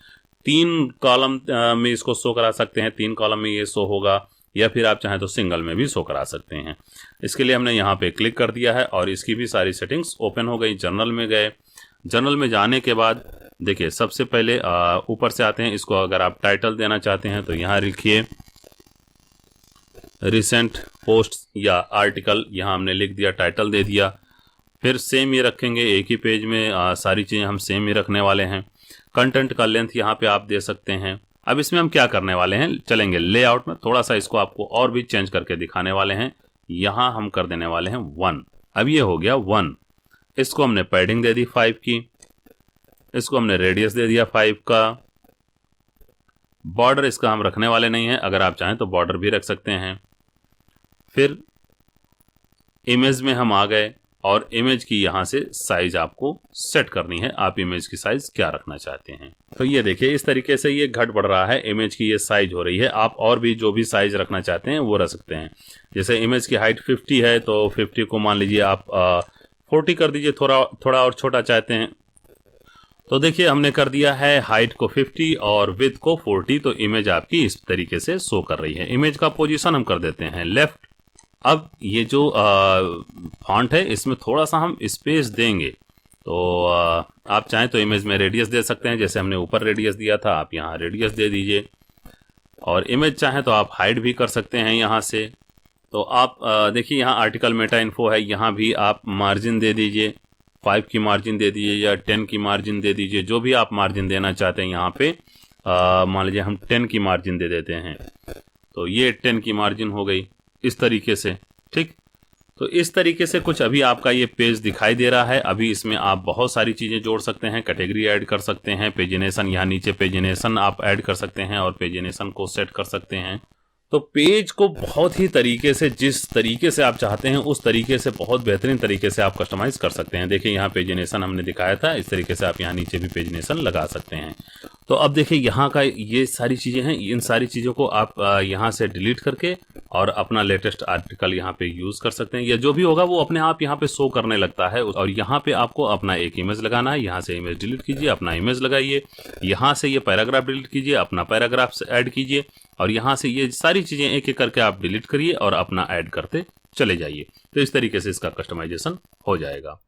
3 कॉलम में इसको शो करा सकते हैं, 3 कॉलम में ये शो होगा, या फिर आप चाहें तो सिंगल में भी शो करा सकते हैं। इसके लिए हमने यहाँ पे क्लिक कर दिया है और इसकी भी सारी सेटिंग्स ओपन हो गई। जर्नल में गए, जर्नल में जाने के बाद देखिए सबसे पहले ऊपर से आते हैं। इसको अगर आप टाइटल देना चाहते हैं तो यहाँ लिखिए रिसेंट पोस्ट या आर्टिकल, यहाँ हमने लिख दिया, टाइटल दे दिया। फिर सेम ही रखेंगे, एक ही पेज में सारी चीज़ें हम सेम ही रखने वाले हैं। कंटेंट का लेंथ यहाँ पे आप दे सकते हैं। अब इसमें हम क्या करने वाले हैं, चलेंगे लेआउट में, थोड़ा सा इसको आपको और भी चेंज करके दिखाने वाले हैं। यहाँ हम कर देने वाले हैं 1। अब ये हो गया 1। इसको हमने पैडिंग दे दी 5 की, इसको हमने रेडियस दे दिया 5 का। बॉर्डर इसका हम रखने वाले नहीं है, अगर आप चाहें तो बॉर्डर भी रख सकते हैं। फिर इमेज में हम आ गए और इमेज की यहाँ से साइज आपको सेट करनी है, आप इमेज की साइज क्या रखना चाहते हैं। तो ये देखिए इस तरीके से ये घट बढ़ रहा है, इमेज की ये साइज हो रही है। आप और भी जो भी साइज रखना चाहते हैं वो रख सकते हैं। जैसे इमेज की हाइट 50 है तो 50 को मान लीजिए आप 40 कर दीजिए, थोड़ा और छोटा चाहते हैं तो देखिए हमने कर दिया है हाइट को 50 और विड्थ को 40। तो इमेज आपकी इस तरीके से शो कर रही है। इमेज का पोजीशन हम कर देते हैं लेफ्ट। अब ये जो फॉन्ट है इसमें थोड़ा सा हम स्पेस देंगे, तो आप चाहें तो इमेज में रेडियस दे सकते हैं, जैसे हमने ऊपर रेडियस दिया था आप यहाँ रेडियस दे दीजिए। और इमेज चाहें तो आप हाइड भी कर सकते हैं यहाँ से। तो आप देखिए यहाँ आर्टिकल मेटा इन्फो है, यहाँ भी आप मार्जिन दे दीजिए, 5 की मार्जिन दे दीजिए या 10 की मार्जिन दे दीजिए, जो भी आप मार्जिन देना चाहते हैं। यहाँ पे मान लीजिए हम 10 की मार्जिन दे देते हैं, तो ये 10 की मार्जिन हो गई इस तरीके से, ठीक। तो इस तरीके से कुछ अभी आपका ये पेज दिखाई दे रहा है। अभी इसमें आप बहुत सारी चीज़ें जोड़ सकते हैं, कैटेगरी ऐड कर सकते हैं, पेजिनेशन यहाँ नीचे पेजिनेशन आप ऐड कर सकते हैं और पेजिनेशन को सेट कर सकते हैं। तो पेज को बहुत ही तरीके से, जिस तरीके से आप चाहते हैं उस तरीके से, बहुत बेहतरीन तरीके से आप कस्टमाइज कर सकते हैं। देखिए यहाँ पेजिनेशन हमने दिखाया था, इस तरीके से आप यहाँ नीचे भी पेजिनेशन लगा सकते हैं। तो अब देखिए यहाँ का ये सारी चीज़ें हैं, इन सारी चीज़ों को आप यहाँ से डिलीट करके और अपना लेटेस्ट आर्टिकल यहाँ पे यूज़ कर सकते हैं, या जो भी होगा वो अपने आप यहाँ पे शो करने लगता है। और यहाँ पे आपको अपना एक इमेज लगाना है, यहाँ से इमेज डिलीट कीजिए, अपना इमेज लगाइए, यहाँ से ये पैराग्राफ डिलीट कीजिए, अपना पैराग्राफ ऐड कीजिए, और यहाँ से ये सारी चीज़ें एक एक करके आप डिलीट करिए और अपना ऐड करते चले जाइए। तो इस तरीके से इसका कस्टमाइजेशन हो जाएगा।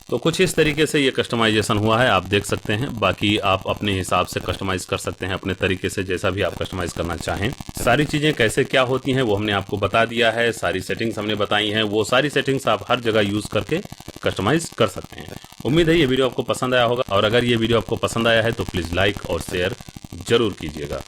तो कुछ इस तरीके से ये कस्टमाइजेशन हुआ है, आप देख सकते हैं। बाकी आप अपने हिसाब से कस्टमाइज कर सकते हैं, अपने तरीके से, जैसा भी आप कस्टमाइज करना चाहें। सारी चीज़ें कैसे क्या होती हैं वो हमने आपको बता दिया है, सारी सेटिंग्स हमने बताई हैं, वो सारी सेटिंग्स आप हर जगह यूज़ करके कस्टमाइज कर सकते हैं। उम्मीद है ये वीडियो आपको पसंद आया होगा, और अगर ये वीडियो आपको पसंद आया है तो प्लीज़ लाइक और शेयर जरूर कीजिएगा।